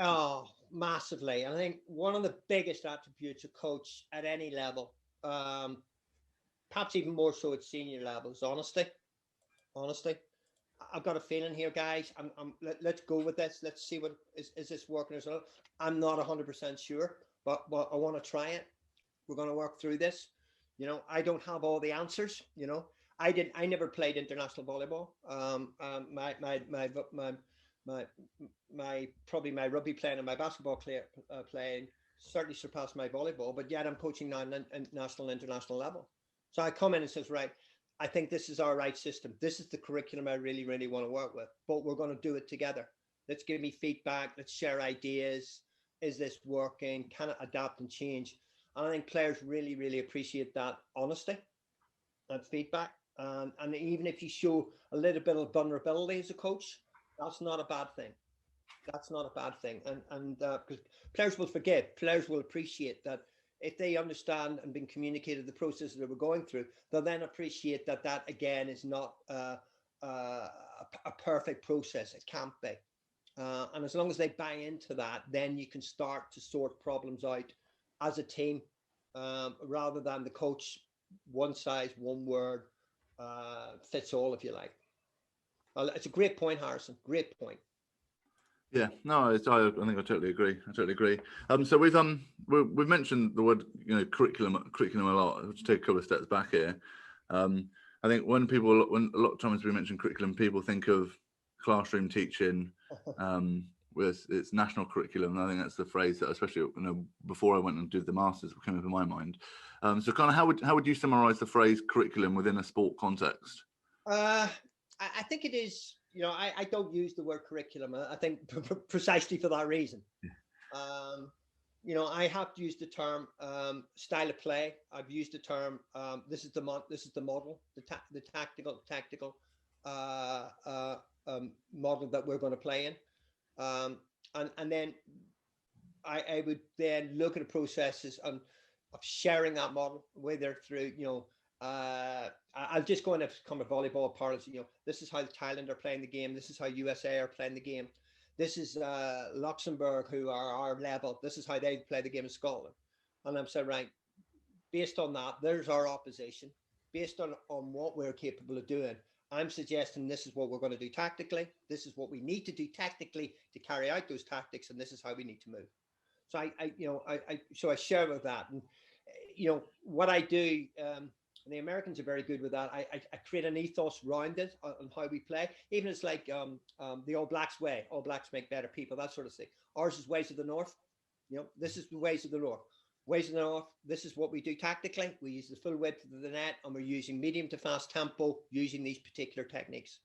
[SPEAKER 3] Oh, massively. And I think one of the biggest attributes of coach at any level, perhaps even more so at senior levels, honesty. I've got a feeling here, guys. Let's go with this. Let's see what is this working as well. I'm not 100% sure, but I want to try it. We're going to work through this. You know, I don't have all the answers. You know, I never played international volleyball. Probably my rugby playing and my basketball playing certainly surpassed my volleyball. But yet I'm coaching now at national and international level. So I come in and says, right, I think this is our right system. This is the curriculum I really, really want to work with. But we're going to do it together. Let's give me feedback. Let's share ideas. Is this working? Can it adapt and change? And I think players really, really appreciate that honesty and feedback. And even if you show a little bit of vulnerability as a coach, that's not a bad thing. That's not a bad thing. And because players will forgive, players will appreciate that. If they understand and been communicated the process that we're going through, they'll then appreciate that again is not a perfect process. It can't be. And as long as they buy into that, then you can start to sort problems out as a team, rather than the coach, one size, one word fits all, if you like. It's a great point, Harrison. Great point.
[SPEAKER 2] Yeah, no, I think I totally agree. So we've mentioned the word, curriculum a lot. Let's take a couple of steps back here. I think when a lot of times we mention curriculum, people think of classroom teaching, with its national curriculum. And I think that's the phrase that, especially before I went and did the masters, came up in my mind. So kind of how would you summarise the phrase curriculum within a sport context?
[SPEAKER 3] I think it is, I don't use the word curriculum. I think precisely for that reason. Yeah. I have used the term style of play. I've used the term this is the model, the tactical model that we're going to play in, and then I would then look at the processes of sharing that model, whether through I'll just go into come a volleyball parlance. This is how Thailand are playing the game. This is how USA are playing the game. This is Luxembourg, who are our level. This is how they play the game in Scotland. And I'm saying, right, based on that, there's our opposition. Based on what we're capable of doing, I'm suggesting this is what we're going to do tactically. This is what we need to do tactically to carry out those tactics, and this is how we need to move. So I share with that, and what I do. And the Americans are very good with that. I create an ethos around it on how we play. Even it's like the All Blacks way. All Blacks make better people, that sort of thing. Ours is ways of the North. This is the ways of the North. Ways of the North, this is what we do tactically. We use the full width of the net, and we're using medium to fast tempo using these particular techniques.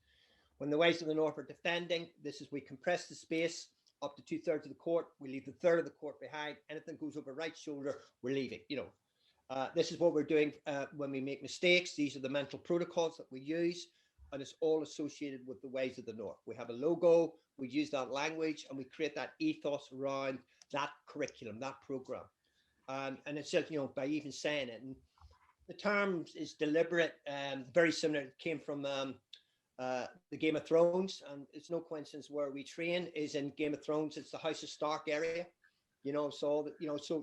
[SPEAKER 3] When the ways of the North are defending, this is we compress the space up to 2/3 of the court. We leave the third of the court behind. Anything goes over right shoulder, we're leaving. This is what we're doing when we make mistakes. These are the mental protocols that we use, and it's all associated with the ways of the North. We have a logo, we use that language, and we create that ethos around that curriculum, that program. And it's just, by even saying it, and the term is deliberate, very similar. It came from the Game of Thrones, and it's no coincidence where we train is in Game of Thrones. It's the House of Stark area, so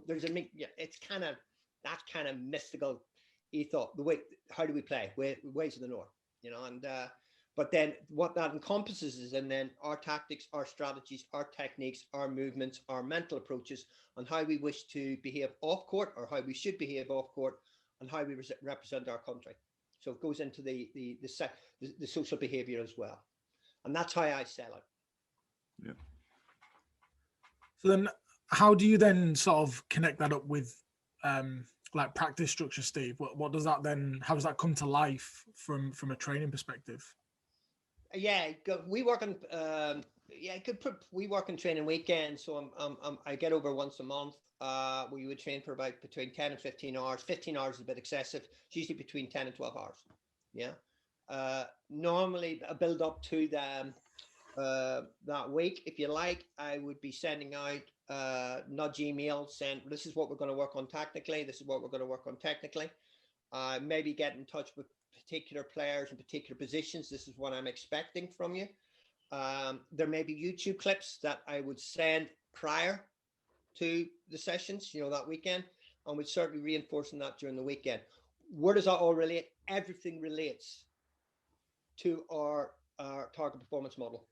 [SPEAKER 3] there's it's kind of that kind of mystical ethos. How do we play? Ways of the North, but then what that encompasses is, and then our tactics, our strategies, our techniques, our movements, our mental approaches on how we wish to behave off court, or how we should behave off court, and how we represent our country. So it goes into the social behavior as well, and that's how I sell it.
[SPEAKER 2] Yeah.
[SPEAKER 1] So then, how do you then sort of connect that up with like practice structure, Steve? What does that then? How does that come to life from a training perspective?
[SPEAKER 3] Yeah, we work on we work on training weekends. So I get over once a month. We would train for about between 10 and 15 hours. 15 hours is a bit excessive. It's usually between 10 and 12 hours. Yeah. Normally a build up to that week, if you like, I would be sending out nudge emails saying, this is what we're going to work on tactically. This is what we're going to work on technically. Maybe get in touch with particular players in particular positions. This is what I'm expecting from you. There may be YouTube clips that I would send prior to the sessions, that weekend, and we'd certainly reinforcing that during the weekend. Where does that all relate? Everything relates to our target performance model.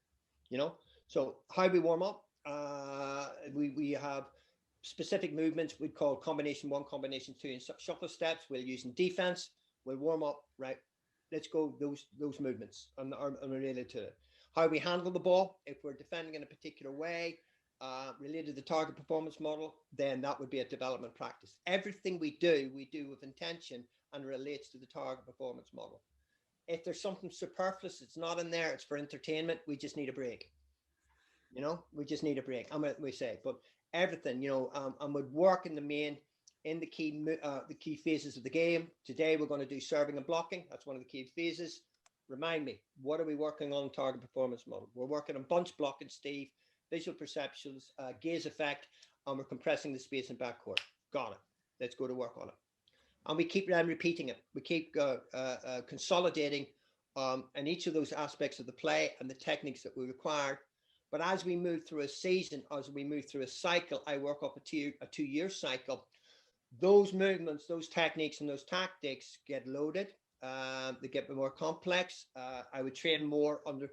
[SPEAKER 3] So how we warm up, we have specific movements we'd call combination 1, combination 2, and shuffle steps. We'll use in defense. We'll warm up, right? Let's go those movements and related to it. How we handle the ball, if we're defending in a particular way, related to the target performance model, then that would be a development practice. Everything we do with intention and relates to the target performance model. If there's something superfluous, it's not in there, it's for entertainment, we just need a break. We just need a break. We say, but everything, and would work in the key phases of the game. Today, we're going to do serving and blocking. That's one of the key phases. Remind me, what are we working on target performance model? We're working on bunch blocking, Steve, visual perceptions, gaze effect, and we're compressing the space in backcourt. Got it. Let's go to work on it. And we keep repeating it. We keep consolidating in each of those aspects of the play and the techniques that we require But as we move through a season, as we move through a cycle, I work up a two-year cycle. Those movements, those techniques, and those tactics get loaded. They get more complex. I would train more under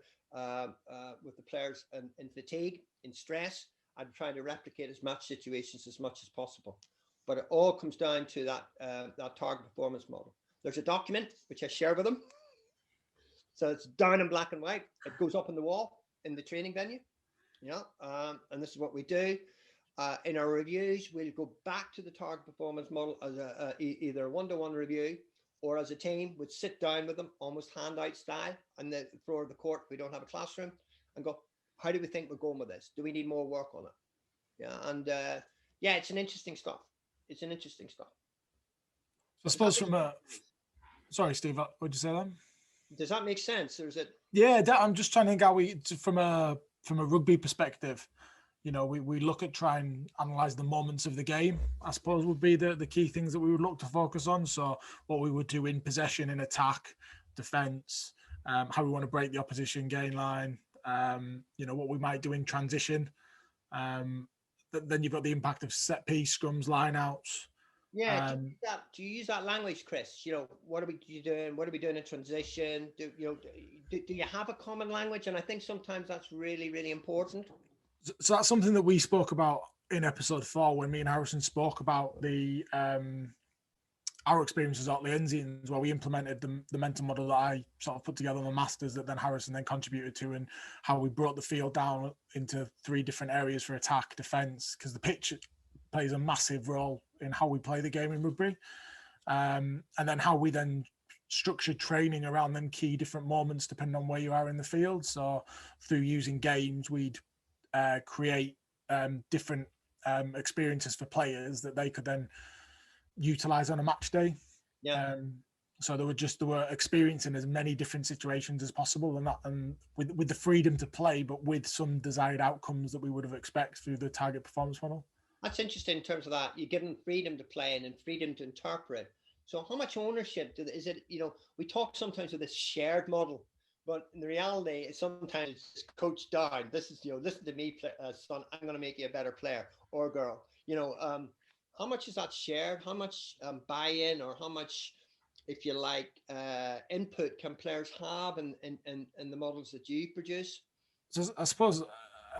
[SPEAKER 3] with the players in fatigue, in stress. I'd try to replicate as much situations as much as possible. But it all comes down to that target performance model. There's a document which I share with them. So it's down in black and white. It goes up on the wall in the training venue. And this is what we do. In our reviews, we'll go back to the target performance model as either a one-to-one review, or as a team would sit down with them, almost handout style, on the floor of the court. We don't have a classroom, and go, how do we think we're going with this? Do we need more work on it? Yeah, and it's an interesting stuff. It's an interesting stuff.
[SPEAKER 1] So I suppose from a, sorry, Steve, what did you say then?
[SPEAKER 3] Does that make sense, or is it?
[SPEAKER 1] Yeah, I'm just trying to think how from a rugby perspective, we look at try and analyze the moments of the game, I suppose would be the key things that we would look to focus on. So what we would do in possession, in attack, defense, how we want to break the opposition gain line, what we might do in transition. Then you've got the impact of set piece, scrums, lineouts.
[SPEAKER 3] Yeah, do you use that language, Chris? What are we doing? What are we doing in transition? Do you have a common language? And I think sometimes that's really, really important.
[SPEAKER 1] So that's something that we spoke about in episode 4 when me and Harrison spoke about our experiences at Leeds, where we implemented the mental model that I sort of put together on the Masters, that then Harrison then contributed to, and how we brought the field down into 3 different areas for attack, defence, because the pitch plays a massive role in how we play the game in rugby, and then how we then structured training around them key different moments depending on where you are in the field. So through using games, we'd create different experiences for players that they could then utilize on a match day. So they were experiencing as many different situations as possible, and with the freedom to play, but with some desired outcomes that we would have expected through the target performance model.
[SPEAKER 3] That's interesting in terms of that. You're given freedom to play and freedom to interpret. So how much ownership is it? We talk sometimes of this shared model, but in the reality, it's sometimes it's coached down. This is, listen to me, son, I'm going to make you a better player, or girl. How much is that shared? How much buy-in, or how much, if you like, input can players have in the models that you produce?
[SPEAKER 1] So I suppose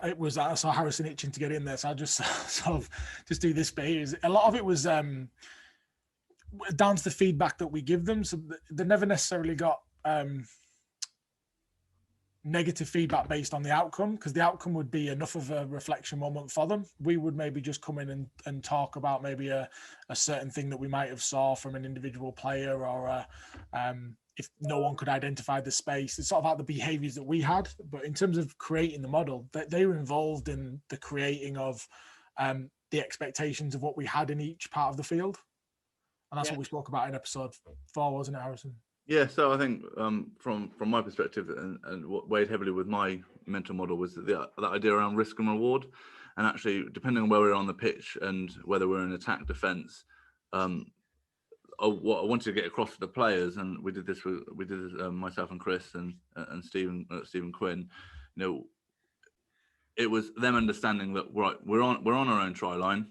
[SPEAKER 1] it was, I saw Harrison itching to get in there, so I just sort of just do this bit here. A lot of it was down to the feedback that we give them. So they never necessarily got negative feedback based on the outcome, because the outcome would be enough of a reflection moment for them. We would maybe just come in and talk about maybe a certain thing that we might have saw from an individual player, or if no one could identify the space. It's sort of about the behaviors that we had. But in terms of creating the model, they were involved in the creating of the expectations of what we had in each part of the field. And that's what we spoke about in episode 4, wasn't it, Harrison?
[SPEAKER 2] Yeah, so I think from my perspective, and what weighed heavily with my mental model was that idea around risk and reward. And actually, depending on where we're on the pitch and whether we're in attack, defence, what I wanted to get across to the players, and we did this myself and Chris and Stephen Quinn. It was them understanding that we're on our own try line.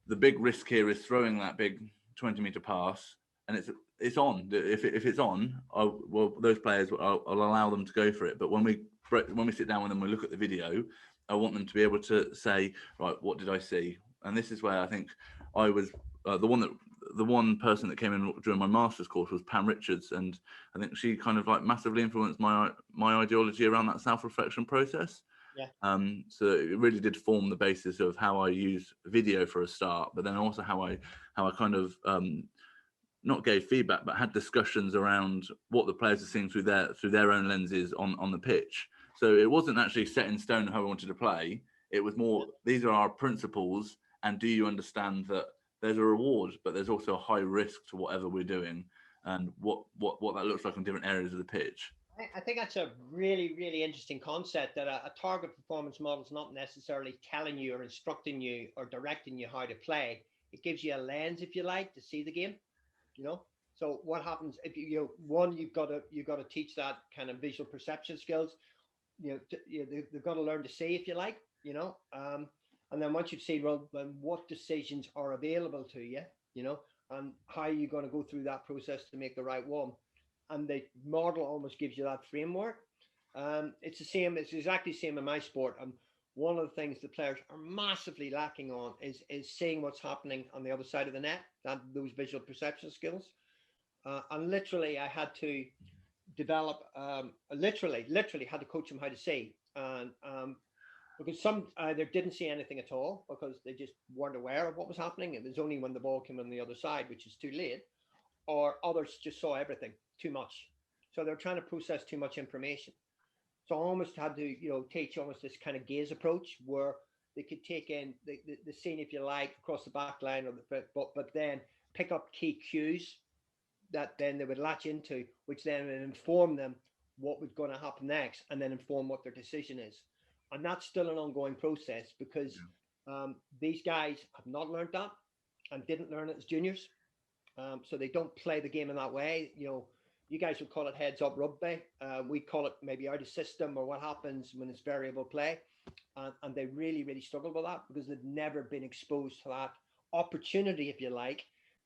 [SPEAKER 2] The big risk here is throwing that big 20-meter pass, and it's on. If it's on, those players, I'll allow them to go for it. But when we sit down with them, we look at the video, I want them to be able to say, right, what did I see? And this is where I think I was the one person that came in during my master's course was Pam Richards, and I think she kind of like massively influenced my ideology around that self-reflection process. Yeah. So it really did form the basis of how I use video for a start, but then also how I kind of not gave feedback, but had discussions around what the players are seeing through their own lenses on the pitch. So it wasn't actually set in stone how we wanted to play. It was more, these are our principles, and do you understand that there's a reward, but there's also a high risk to whatever we're doing, and what that looks like in different areas of the pitch.
[SPEAKER 3] I think that's a really, really interesting concept, that a target performance model is not necessarily telling you or instructing you or directing you how to play. It gives you a lens, if you like, to see the game. So what happens if you've got to teach that kind of visual perception skills. they've got to learn to see, if you like, and then once you've seen, well, then what decisions are available to you, and how are you going to go through that process to make the right one? And the model almost gives you that framework. It's the same. It's exactly the same in my sport. One of the things the players are massively lacking on is seeing what's happening on the other side of the net, those visual perception skills. And literally, I had to develop. Literally had to coach them how to see, and because some either didn't see anything at all because they just weren't aware of what was happening. It was only when the ball came on the other side, which is too late, or others just saw everything too much. So they're trying to process too much information. So I almost had to, teach almost this kind of gaze approach where they could take in the scene, if you like, across the back line, but then pick up key cues that then they would latch into, which then would inform them what was going to happen next, and then inform what their decision is. And that's still an ongoing process because these guys have not learned that and didn't learn it as juniors. So they don't play the game in that way. You guys would call it heads up rugby. We call it maybe out of system, or what happens when it's variable play. And they really, really struggle with that because they've never been exposed to that opportunity, if you like,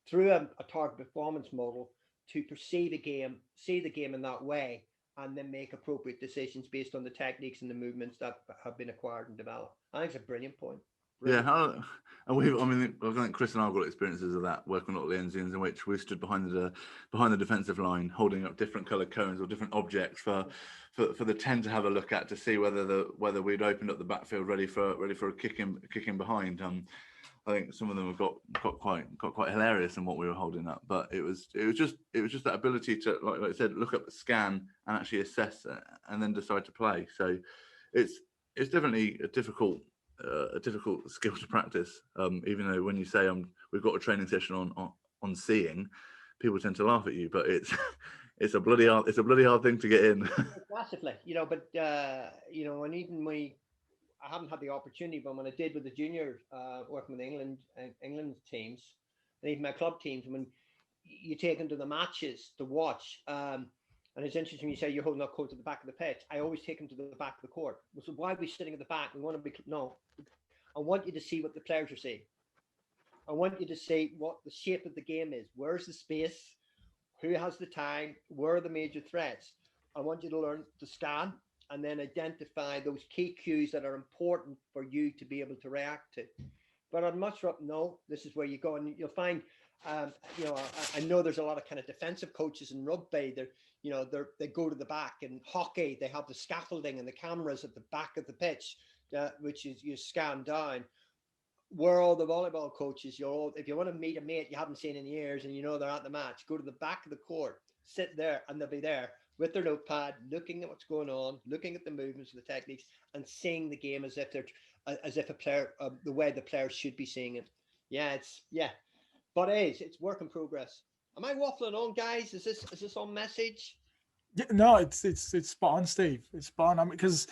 [SPEAKER 3] through a target performance model to perceive a game, see the game in that way, and then make appropriate decisions based on the techniques and the movements that have been acquired and developed. I think it's a brilliant point. Brilliant.
[SPEAKER 2] Yeah, I think Chris and I've got experiences of that, working at Leeds, in which we stood behind the defensive line, holding up different coloured cones or different objects for the 10 to have a look at to see whether we'd opened up the backfield ready for a kick in behind. I think some of them have got quite hilarious in what we were holding up, but it was just that ability to, like I said, look up, scan, and actually assess it, and then decide to play. So it's definitely a difficult skill to practice. Even though when you say we've got a training session on seeing, people tend to laugh at you, but it's a bloody hard thing to get in.
[SPEAKER 3] Massively, but and even I haven't had the opportunity, but when I did with the juniors, working with England teams, and even my club teams, when you take them to the matches to watch, and it's interesting you say you're holding that court at the back of the pitch. I always take them to the back of the court. So why are we sitting at the back? We want to be I want you to see what the players are seeing. I want you to see what the shape of the game is. Where's the space? Who has the time? Where are the major threats? I want you to learn to scan and then identify those key cues that are important for you to be able to react to. But I'd much rather this is where you go, and you'll find, I know there's a lot of kind of defensive coaches in rugby. They go to the back. In hockey, they have the scaffolding and the cameras at the back of the pitch, which is you scan down. Where all the volleyball coaches, if you want to meet a mate you haven't seen in years and they're at the match, go to the back of the court, sit there, and they'll be there with their notepad, looking at what's going on, looking at the movements, the techniques, and seeing the game as if a player, the way the players should be seeing it. But it's work in progress. Am I waffling on, guys? Is this on message?
[SPEAKER 1] Yeah, no, it's spot on, Steve. It's spot on. Because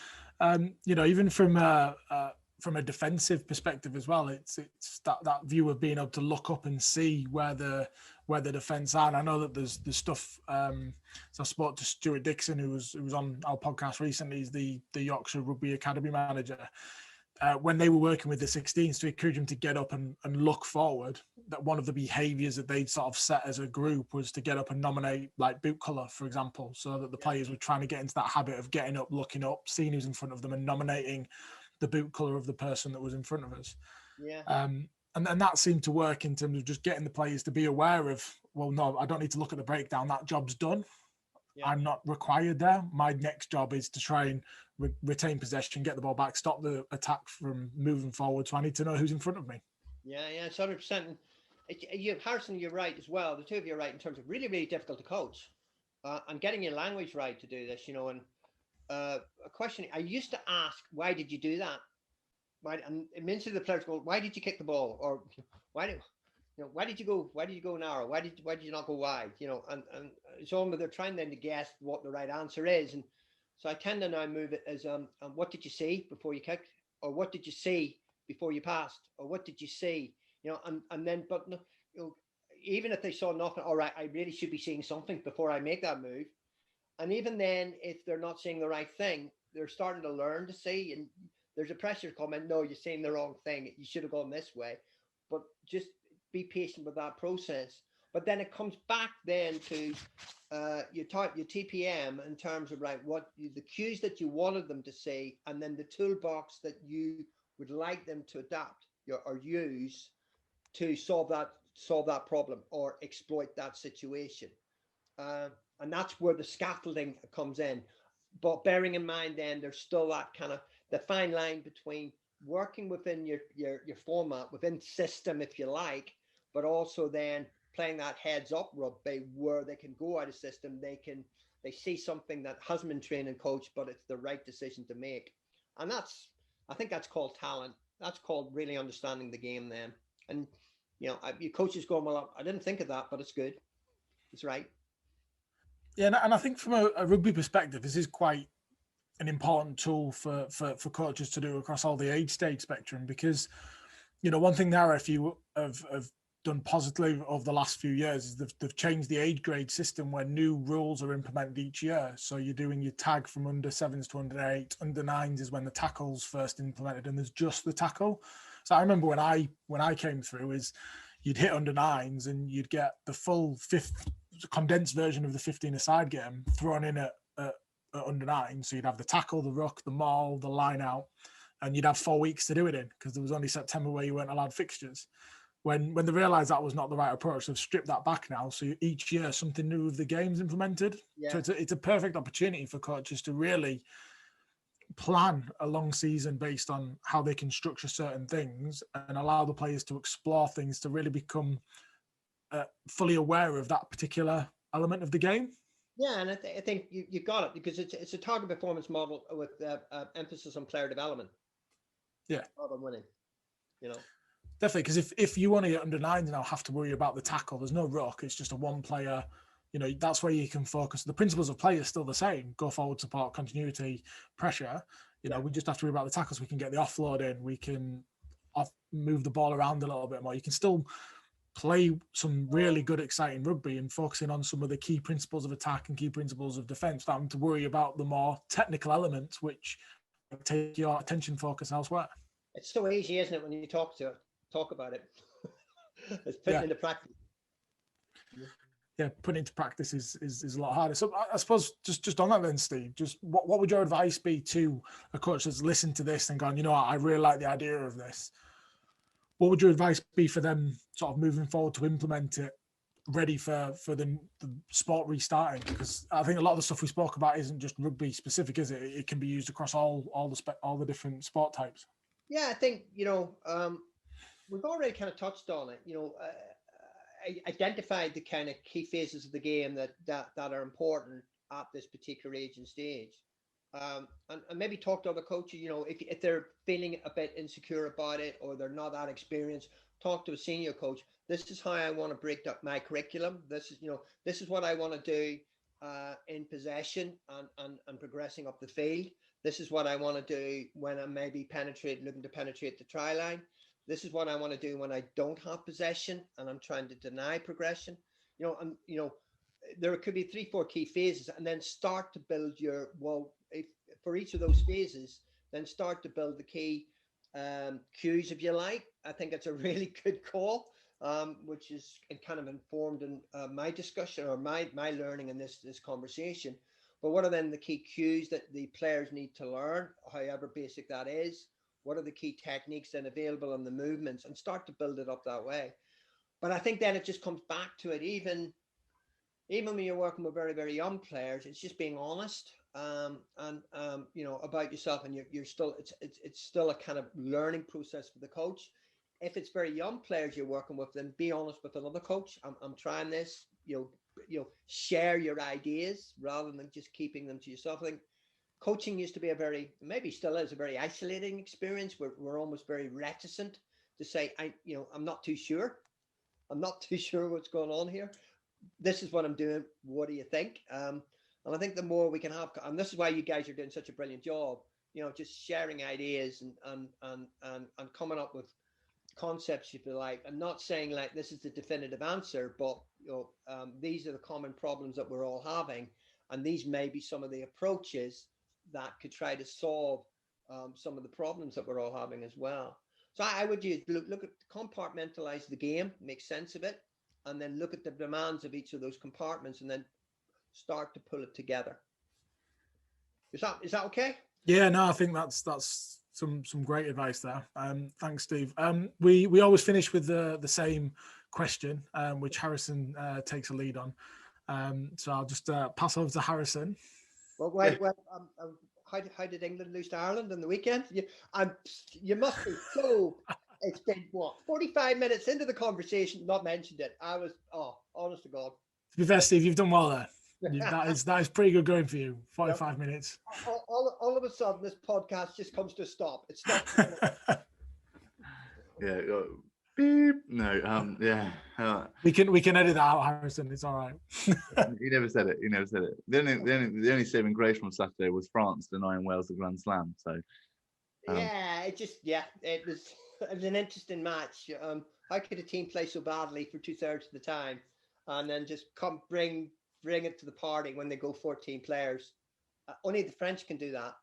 [SPEAKER 1] even from a defensive perspective as well, it's that view of being able to look up and see where the defense are. And I know that there's stuff. So I spoke to Stuart Dixon, who was on our podcast recently. He's the Yorkshire Rugby Academy manager. When they were working with the 16s, to encourage them to get up and look forward, that one of the behaviours that they'd sort of set as a group was to get up and nominate like boot colour, for example, so that the players were trying to get into that habit of getting up, looking up, seeing who's in front of them and nominating the boot colour of the person that was in front of us.
[SPEAKER 3] Yeah.
[SPEAKER 1] And that seemed to work in terms of just getting the players to be aware of, well, no, I don't need to look at the breakdown. That job's done. Yeah. I'm not required there. My next job is to try and retain possession, get the ball back, stop the attack from moving forward. So I need to know who's in front of me. Yeah,
[SPEAKER 3] it's 100%. Harrison, you're right as well. The two of you are right in terms of really, really difficult to coach and getting your language right to do this, And a question I used to ask, why did you do that? And immensely the players go, why did you kick the ball? Or why did you go narrow? Why did you not go wide? And so they're trying then to guess what the right answer is. And so I tend to now move it as what did you see before you kicked, or what did you see before you passed, or what did you see? And then even if they saw nothing, all right, I really should be seeing something before I make that move. And even then, if they're not seeing the right thing, they're starting to learn to see, and there's a pressure coming. No, you're saying the wrong thing. You should have gone this way, but just be patient with that process. But then it comes back then to your TPM in terms of the cues that you wanted them to see, and then the toolbox that you would like them to adapt or use to solve that problem or exploit that situation. And that's where the scaffolding comes in. But bearing in mind, then there's still that kind of the fine line between working within your format, within system, if you like, but also then playing that heads up rugby where they can go out of system, they see something that hasn't been trained and coached, but it's the right decision to make. And I think that's called talent. That's called really understanding the game then. And, your coach is going, well, I didn't think of that, but it's good. It's right.
[SPEAKER 1] Yeah, and I think from a rugby perspective, this is quite an important tool for coaches to do across all the age stage spectrum, because, one thing there, if you have done positively over the last few years, is they've changed the age grade system where new rules are implemented each year. So you're doing your tag from under 7s to under 8s. Under 9s is when the tackle's first implemented, and there's just the tackle. So I remember when I came through, is you'd hit under 9s and you'd get the full condensed version of the 15-a-side game thrown in at under 9. So you'd have the tackle, the ruck, the maul, the line out, and you'd have 4 weeks to do it in, because there was only September where you weren't allowed fixtures. When they realised that was not the right approach, they've stripped that back now. So each year something new of the game's implemented. Yeah. So it's a perfect opportunity for coaches to really plan a long season based on how they can structure certain things and allow the players to explore things to really become fully aware of that particular element of the game.
[SPEAKER 3] Yeah, and I think you got it, because it's a target performance model with emphasis on player development.
[SPEAKER 1] Yeah,
[SPEAKER 3] rather than winning.
[SPEAKER 1] Definitely, because if you only under 9s now have to worry about the tackle, there's no ruck. It's just a one player. That's where you can focus. The principles of play are still the same: go forward, support, continuity, pressure. We just have to worry about the tackles. We can get the offload in. We can move the ball around a little bit more. You can still play some really good, exciting rugby and focusing on some of the key principles of attack and key principles of defence, not having to worry about the more technical elements, which take your attention focus elsewhere.
[SPEAKER 3] It's so easy, isn't it, when you talk about it? It's putting into practice.
[SPEAKER 1] Yeah, putting into practice is a lot harder. So I suppose just on that then, Steve, just what would your advice be to a coach that's listened to this and gone, I really like the idea of this? What would your advice be for them sort of moving forward to implement it, ready for the sport restarting? Because I think a lot of the stuff we spoke about isn't just rugby specific, is it? It can be used across all the different sport types.
[SPEAKER 3] Yeah, I think, we've already kind of touched on it, identified the kind of key phases of the game that are important at this particular age and stage. And maybe talk to other coaches, if they're feeling a bit insecure about it or they're not that experienced, talk to a senior coach. This is how I want to break up my curriculum. This is what I want to do in possession and progressing up the field. This is what I want to do when I'm maybe looking to penetrate the try line. This is what I want to do when I don't have possession and I'm trying to deny progression. There could be 3-4 key phases, and then start to build for each of those phases, then start to build the key cues, if you like. I think it's a really good call, which is kind of informed in my discussion or my learning in this conversation. But what are then the key cues that the players need to learn, however basic that is? What are the key techniques then available in the movements, and start to build it up that way? But I think then it just comes back to it, even when you're working with very, very young players, it's just being honest about yourself, and you're still, it's still a kind of learning process for the coach. If it's very young players you're working with, then be honest with another coach. I'm trying this, share your ideas rather than just keeping them to yourself. I think coaching used to be maybe still is a very isolating experience. We're almost very reticent to say, I'm not too sure. I'm not too sure what's going on here. This is what I'm doing. What do you think? And I think the more we can have, and this is why you guys are doing such a brilliant job, just sharing ideas and coming up with concepts, if you like, and not saying like this is the definitive answer, but these are the common problems that we're all having, and these may be some of the approaches that could try to solve some of the problems that we're all having as well. So I would use look at compartmentalize the game, make sense of it, and then look at the demands of each of those compartments, and then start to pull it together. Is that okay?
[SPEAKER 1] Yeah, no, I think that's some great advice there. Thanks, Steve. We always finish with the same question, which Harrison takes a lead on. So I'll just pass over to Harrison.
[SPEAKER 3] Well, how did England lose to Ireland on the weekend? You must be so. It's been 45 minutes into the conversation, not mentioned it. I was honest to God.
[SPEAKER 1] To be fair, Steve, you've done well there. That is pretty good going for you. 45 minutes.
[SPEAKER 3] All of a sudden, this podcast just comes to a stop. It stops.
[SPEAKER 2] Yeah. Beep. No. Yeah.
[SPEAKER 1] We can edit that out, Harrison. It's all right.
[SPEAKER 2] He never said it. The only saving grace from Saturday was France denying Wales the Grand Slam. So.
[SPEAKER 3] It was an interesting match. How could a team play so badly for 2/3 of the time, and then just bring it to the party when they go 14 players? Only the French can do that.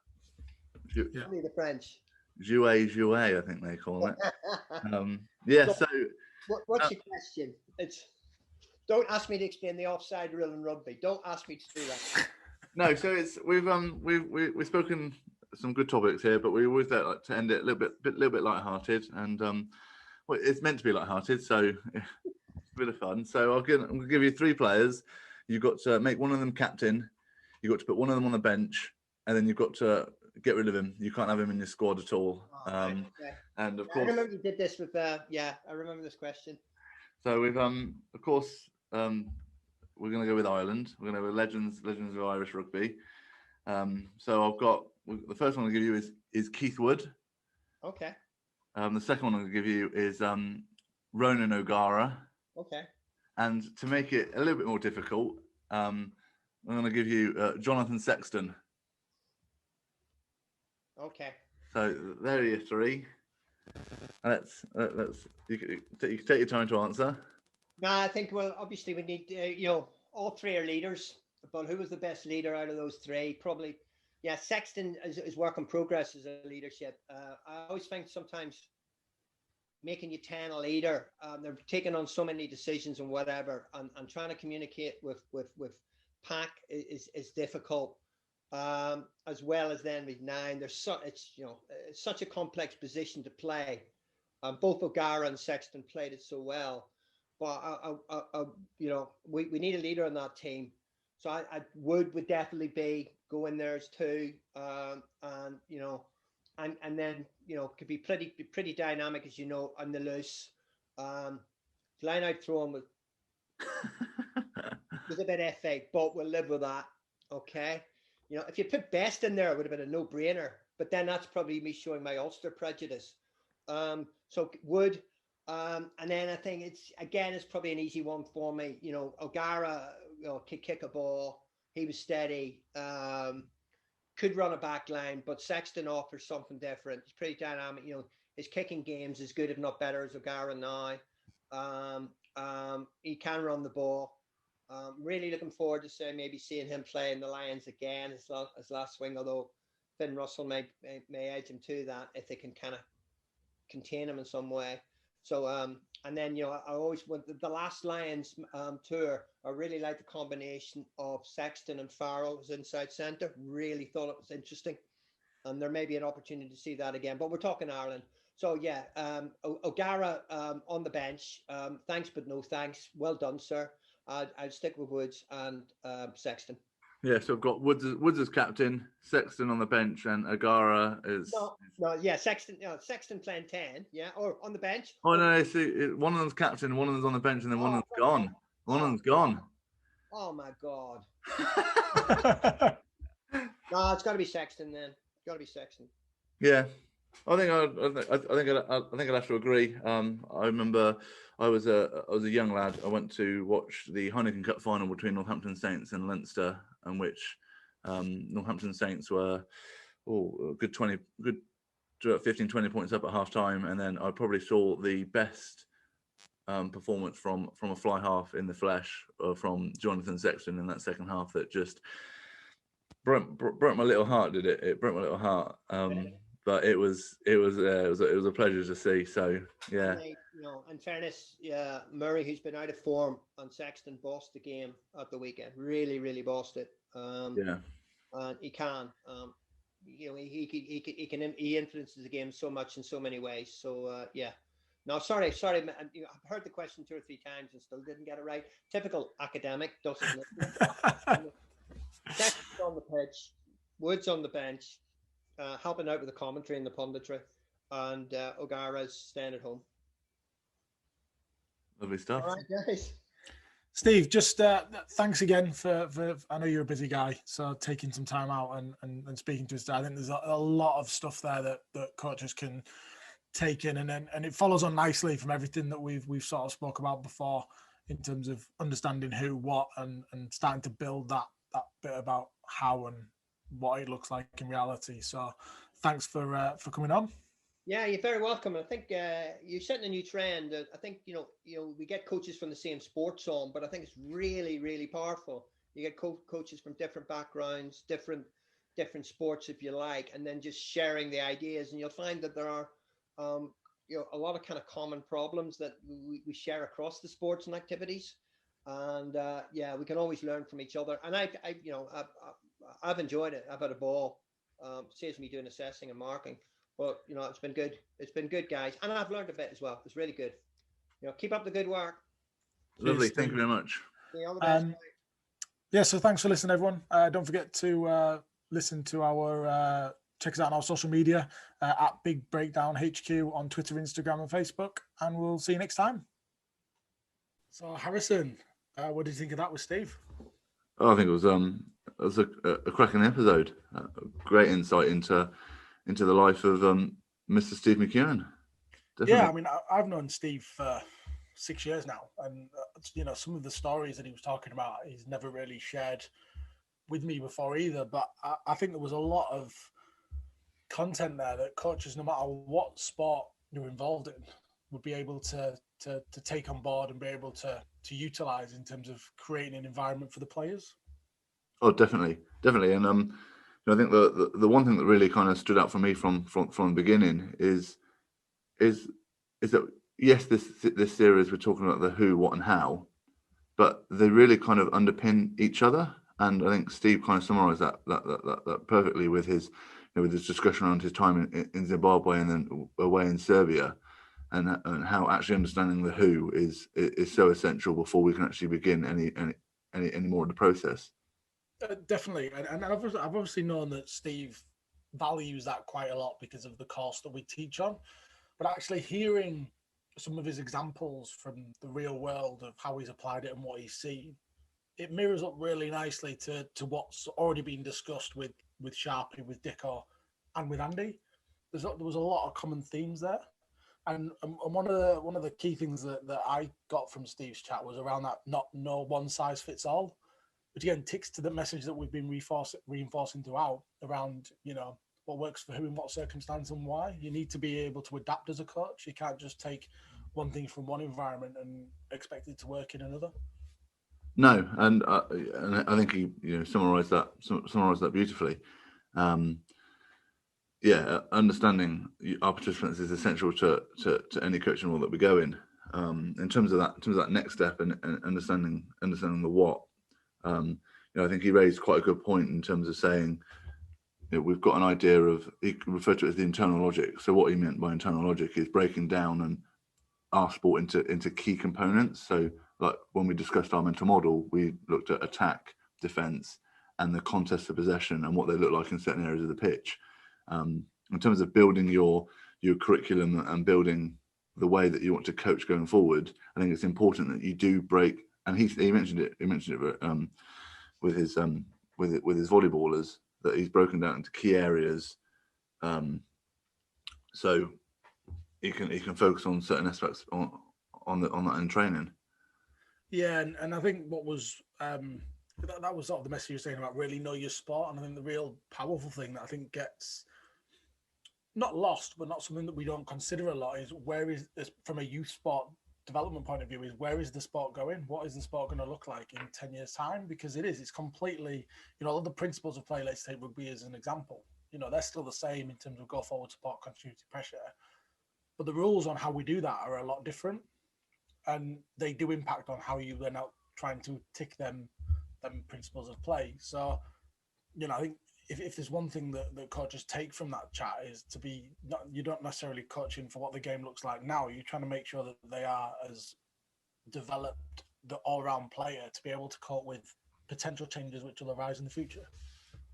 [SPEAKER 3] Only the French.
[SPEAKER 2] Jouet, I think they call it. So
[SPEAKER 3] what's your question? Don't ask me to explain the offside rule in rugby. Don't ask me to do that.
[SPEAKER 2] No, so we've spoken some good topics here, but we always like to end it a little bit lighthearted, and it's meant to be lighthearted, so it's a bit of fun. So I'm gonna give you 3 players. You've got to make one of them captain. You've got to put one of them on the bench, and then you've got to get rid of him. You can't have him in your squad at all.
[SPEAKER 3] Okay.
[SPEAKER 2] And of course,
[SPEAKER 3] I remember you did this with. I remember this question.
[SPEAKER 2] So we've of course we're going to go with Ireland. We're going to go with legends of Irish rugby. So I've got the first one I'll give you is Keith Wood.
[SPEAKER 3] Okay.
[SPEAKER 2] The second one I'll give you is Ronan O'Gara.
[SPEAKER 3] Okay.
[SPEAKER 2] And to make it a little bit more difficult, I'm going to give you Jonathan Sexton.
[SPEAKER 3] Okay.
[SPEAKER 2] So there are your 3. Let's you can take your time to answer.
[SPEAKER 3] No, I think obviously we need all 3 are leaders, but who was the best leader out of those 3? Probably, Sexton is work in progress as a leadership. I always think sometimes making you 10 a leader, they're taking on so many decisions and whatever, and trying to communicate with pack is difficult. As well as then with 9, it's such a complex position to play. Both O'Gara and Sexton played it so well, but we need a leader on that team. So I would definitely be go in there as 2, and then could be pretty dynamic as on the loose. Line out throwing was a bit FA, but we'll live with that. Okay. If you put Best in there, it would have been a no-brainer. But then that's probably me showing my Ulster prejudice. So Wood, and then I think it's probably an easy one for me. O'Gara, could kick a ball. He was steady. Could run a back line, but Sexton offers something different. He's pretty dynamic. His kicking game's as good, if not better, as O'Gara now. He can run the ball. Really looking forward to maybe seeing him play in the Lions again as last swing, although Finn Russell may edge him to that if they can kind of contain him in some way. So and then I always went the last Lions tour. I really like the combination of Sexton and Farrell as inside centre. Really thought it was interesting, and there may be an opportunity to see that again. But we're talking Ireland. So O'Gara on the bench. Thanks, but no thanks. Well done, sir. I'd stick with Woods and Sexton.
[SPEAKER 2] Yeah, so I've got Woods as captain, Sexton on the bench, and O'Gara is
[SPEAKER 3] Sexton. Sexton playing 10, or on the bench.
[SPEAKER 2] Oh no, see, one of them's captain, one of them's on the bench, and then one of them's gone. One of them's gone.
[SPEAKER 3] Oh my God. No, it's got to be Sexton then. Got to be Sexton.
[SPEAKER 2] Yeah, I think I'd have to agree. I remember I was a young lad. I went to watch the Heineken Cup final between Northampton Saints and Leinster, in which Northampton Saints were a good 15, 20 points up at half time, and then I probably saw the best performance from a fly half in the flesh from Jonathan Sexton in that second half. That just broke my little heart, did it? It broke my little heart. But it was a pleasure to see. So yeah.
[SPEAKER 3] And in fairness, yeah, Murray, who's been out of form, and Sexton bossed the game at the weekend. Really, really bossed it.
[SPEAKER 2] Yeah.
[SPEAKER 3] And he can. He influences the game so much in so many ways. So yeah. No, sorry. I've heard the question 2 or 3 times and still didn't get it right. Typical academic doesn't listen. Sexton's on the pitch, Woods on the bench, helping out with the commentary and the punditry, and O'Gara's staying at home.
[SPEAKER 2] Lovely stuff.
[SPEAKER 3] All right, guys.
[SPEAKER 1] Steve, just thanks again for I know you're a busy guy, so taking some time out and speaking to us. I think there's a lot of stuff there that coaches can take in, and it follows on nicely from everything that we've sort of spoke about before in terms of understanding who, what, and starting to build that bit about how and what it looks like in reality. So thanks for coming on.
[SPEAKER 3] Yeah, you're very welcome. I think you're setting a new trend. I think we get coaches from the same sports on, but I think it's really, really powerful. You get coaches from different backgrounds, different sports, if you like, and then just sharing the ideas. And you'll find that there are a lot of kind of common problems that we share across the sports and activities. And yeah, we can always learn from each other. And I've enjoyed it. I've had a ball. Saves me doing assessing and marking. But it's been good. It's been good, guys, and I've learned a bit as well. It's really good. Keep up the good work.
[SPEAKER 2] Lovely. Thank you very much.
[SPEAKER 3] Yeah, all the best.
[SPEAKER 1] Yeah. So thanks for listening, everyone. Don't forget to listen to our check us out on our social media at Big Breakdown HQ on Twitter, Instagram, and Facebook, and we'll see you next time. So Harrison, what did you think of that with Steve?
[SPEAKER 2] Oh, I think it was a cracking episode. Great insight into the life of Mr. Steve McKeown.
[SPEAKER 1] Yeah, I mean, I've known Steve for 6 years now, and some of the stories that he was talking about, he's never really shared with me before either. But I think there was a lot of content there that coaches, no matter what sport you're involved in, would be able to take on board and be able to utilize in terms of creating an environment for the players.
[SPEAKER 2] Oh, definitely, and I think the one thing that really kind of stood out for me from the beginning is that yes, this series we're talking about the who, what, and how, but they really kind of underpin each other. And I think Steve kind of summarised that perfectly with his discussion around his time in Zimbabwe and then away in Serbia, and how actually understanding the who is so essential before we can actually begin any more of the process.
[SPEAKER 1] Definitely, and I've obviously known that Steve values that quite a lot because of the course that we teach on. But actually hearing some of his examples from the real world of how he's applied it and what he's seen, it mirrors up really nicely to what's already been discussed with Sharpie, with Dicko, and with Andy. There was a lot of common themes there, and one of the key things that I got from Steve's chat was around that no one size fits all. Which again ticks to the message that we've been reinforcing throughout around, what works for who in what circumstance and why. You need to be able to adapt as a coach. You can't just take one thing from one environment and expect it to work in another.
[SPEAKER 2] No, and I think he summarised that beautifully. Understanding our participants is essential to any coaching role that we go in. In terms of that next step and understanding the what. I think he raised quite a good point in terms of saying we've got an idea of, he referred to it as the internal logic. So what he meant by internal logic is breaking down our sport into key components. So like when we discussed our mental model, we looked at attack, defense, and the contest of possession and what they look like in certain areas of the pitch. In terms of building your curriculum and building the way that you want to coach going forward, I think it's important that you do break. And he mentioned it. With his volleyballers, that he's broken down into key areas, so he can focus on certain aspects on that in training.
[SPEAKER 1] Yeah, and I think what was that was sort of the message you're saying about really know your sport, and I think the real powerful thing that I think gets not lost, but not something that we don't consider a lot is where is from a youth sport development point of view is, where is the sport going? What is the sport going to look like in 10 years' time? Because it's completely, all the principles of play, let's take rugby as an example, they're still the same in terms of go forward support, continuity pressure. But the rules on how we do that are a lot different. And they do impact on how you then out trying to tick them principles of play. So, I think if there's one thing that coaches take from that chat is to be, you don't necessarily coaching for what the game looks like now. You're trying to make sure that they are as developed the all-round player to be able to cope with potential changes which will arise in the future.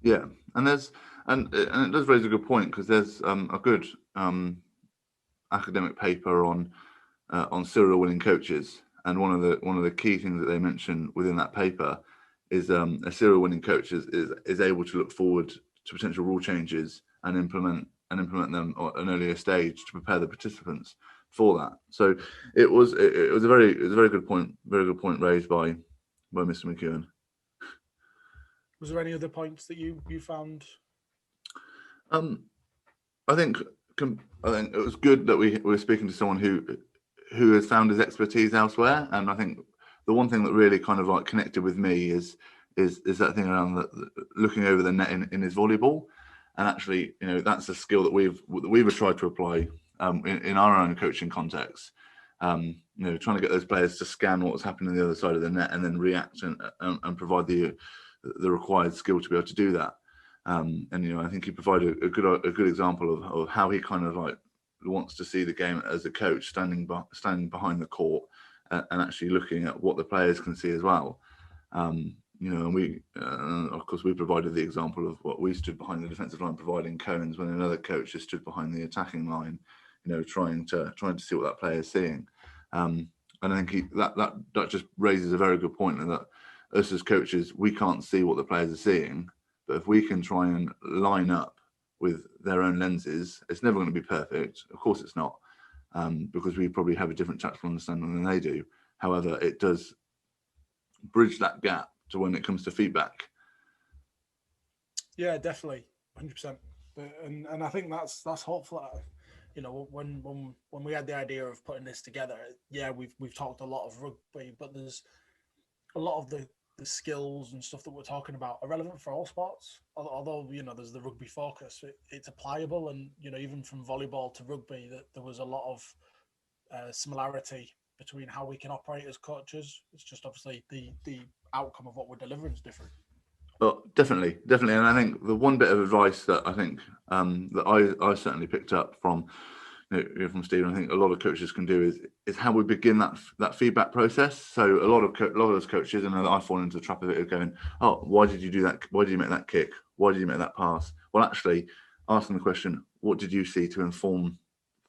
[SPEAKER 2] Yeah, and it does raise a good point, because there's a good academic paper on serial winning coaches, and one of the key things that they mention within that paper is a serial winning coach is able to look forward to potential rule changes and implement them at an earlier stage to prepare the participants for that. So it was a very good point raised by Mr. McKeown.
[SPEAKER 1] Was there any other points that you found?
[SPEAKER 2] I think it was good that we were speaking to someone who has found his expertise elsewhere, and I think the one thing that really kind of like connected with me is that thing around looking over the net in his volleyball, and actually, that's a skill that we've tried to apply in our own coaching context. Trying to get those players to scan what's happening on the other side of the net and then react and provide the required skill to be able to do that. And I think he provided a good example of how he kind of like wants to see the game as a coach, standing behind the court and actually looking at what the players can see as well. And we of course we provided the example of what we stood behind the defensive line providing cones when another coach has stood behind the attacking line, trying to see what that player is seeing. And I think that just raises a very good point, in that us as coaches, we can't see what the players are seeing, but if we can try and line up with their own lenses, it's never going to be perfect. Of course it's not, because we probably have a different tactical understanding than they do. However, it does bridge that gap to when it comes to feedback.
[SPEAKER 1] Yeah, definitely, 100%. And I think that's hopeful. When we had the idea of putting this together, we've talked a lot of rugby, but there's a lot of the skills and stuff that we're talking about are relevant for all sports. Although there's the rugby focus, it's applicable, and even from volleyball to rugby, that there was a lot of similarity between how we can operate as coaches. It's just obviously the outcome of what we're delivering is different.
[SPEAKER 2] Well, definitely, and I think the one bit of advice that I think that I certainly picked up from from Stephen, I think a lot of coaches can do is how we begin that feedback process. So a lot of those coaches, and I fall into the trap of it, of going, oh, why did you do that? Why did you make that kick? Why did you make that pass? Well, actually, asking the question, what did you see to inform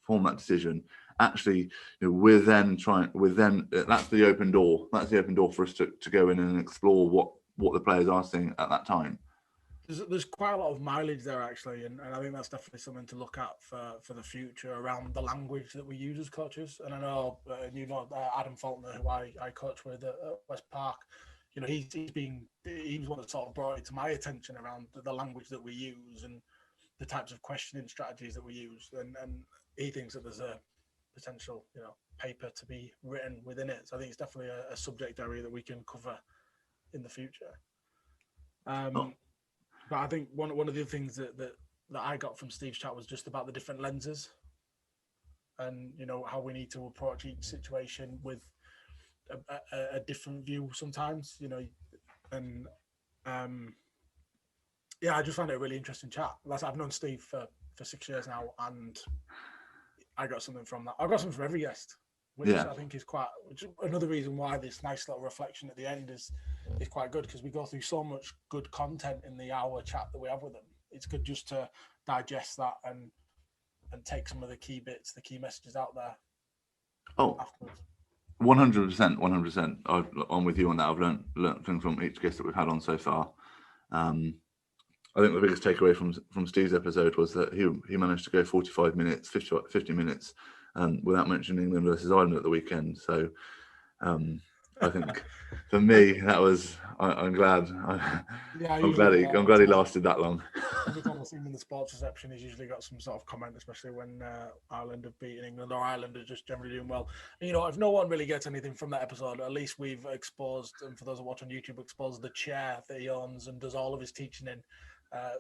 [SPEAKER 2] that decision? Actually, we're then that's the open door. That's the open door for us to go in and explore what the players are seeing at that time.
[SPEAKER 1] There's quite a lot of mileage there, actually, and I think that's definitely something to look at for the future around the language that we use as coaches. And I know, Adam Faulkner, who I coach with at West Park, he was one that sort of brought it to my attention around the language that we use and the types of questioning strategies that we use, and he thinks that there's a potential, paper to be written within it. So I think it's definitely a subject area that we can cover in the future. But I think one of the things that I got from Steve's chat was just about the different lenses, and how we need to approach each situation with a different view sometimes. And I just found it a really interesting chat. I've known Steve for 6 years now, and I got something from that. I got something from every guest, which I think is which is another reason why this nice little reflection at the end is quite good, because we go through so much good content in the hour chat that we have with them. It's good just to digest that and take some of the key bits, the key messages out there.
[SPEAKER 2] Oh, afterwards. 100%. I'm with you on that. I've learned things from each guest that we've had on so far. I think the biggest takeaway from Steve's episode was that he managed to go 45 minutes, 50 minutes, without mentioning England versus Ireland at the weekend. So I think for me that was I'm glad he lasted that long.
[SPEAKER 1] every time I see him in the sports reception, he's usually got some sort of comment, especially when Ireland have beaten England or Ireland are just generally doing well. And, you know, if no one really gets anything from that episode, at least we've exposed, and for those who watch on YouTube, exposed the chair that he owns and does all of his teaching in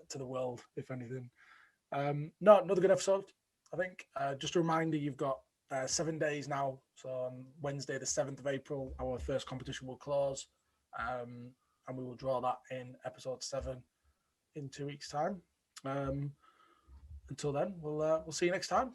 [SPEAKER 1] to the world, if anything. No, another good episode, I think. Just a reminder, you've got 7 days now. So on Wednesday, the 7th of April, our first competition will close. And we will draw that in episode 7 in 2 weeks' time. Until then, we'll see you next time.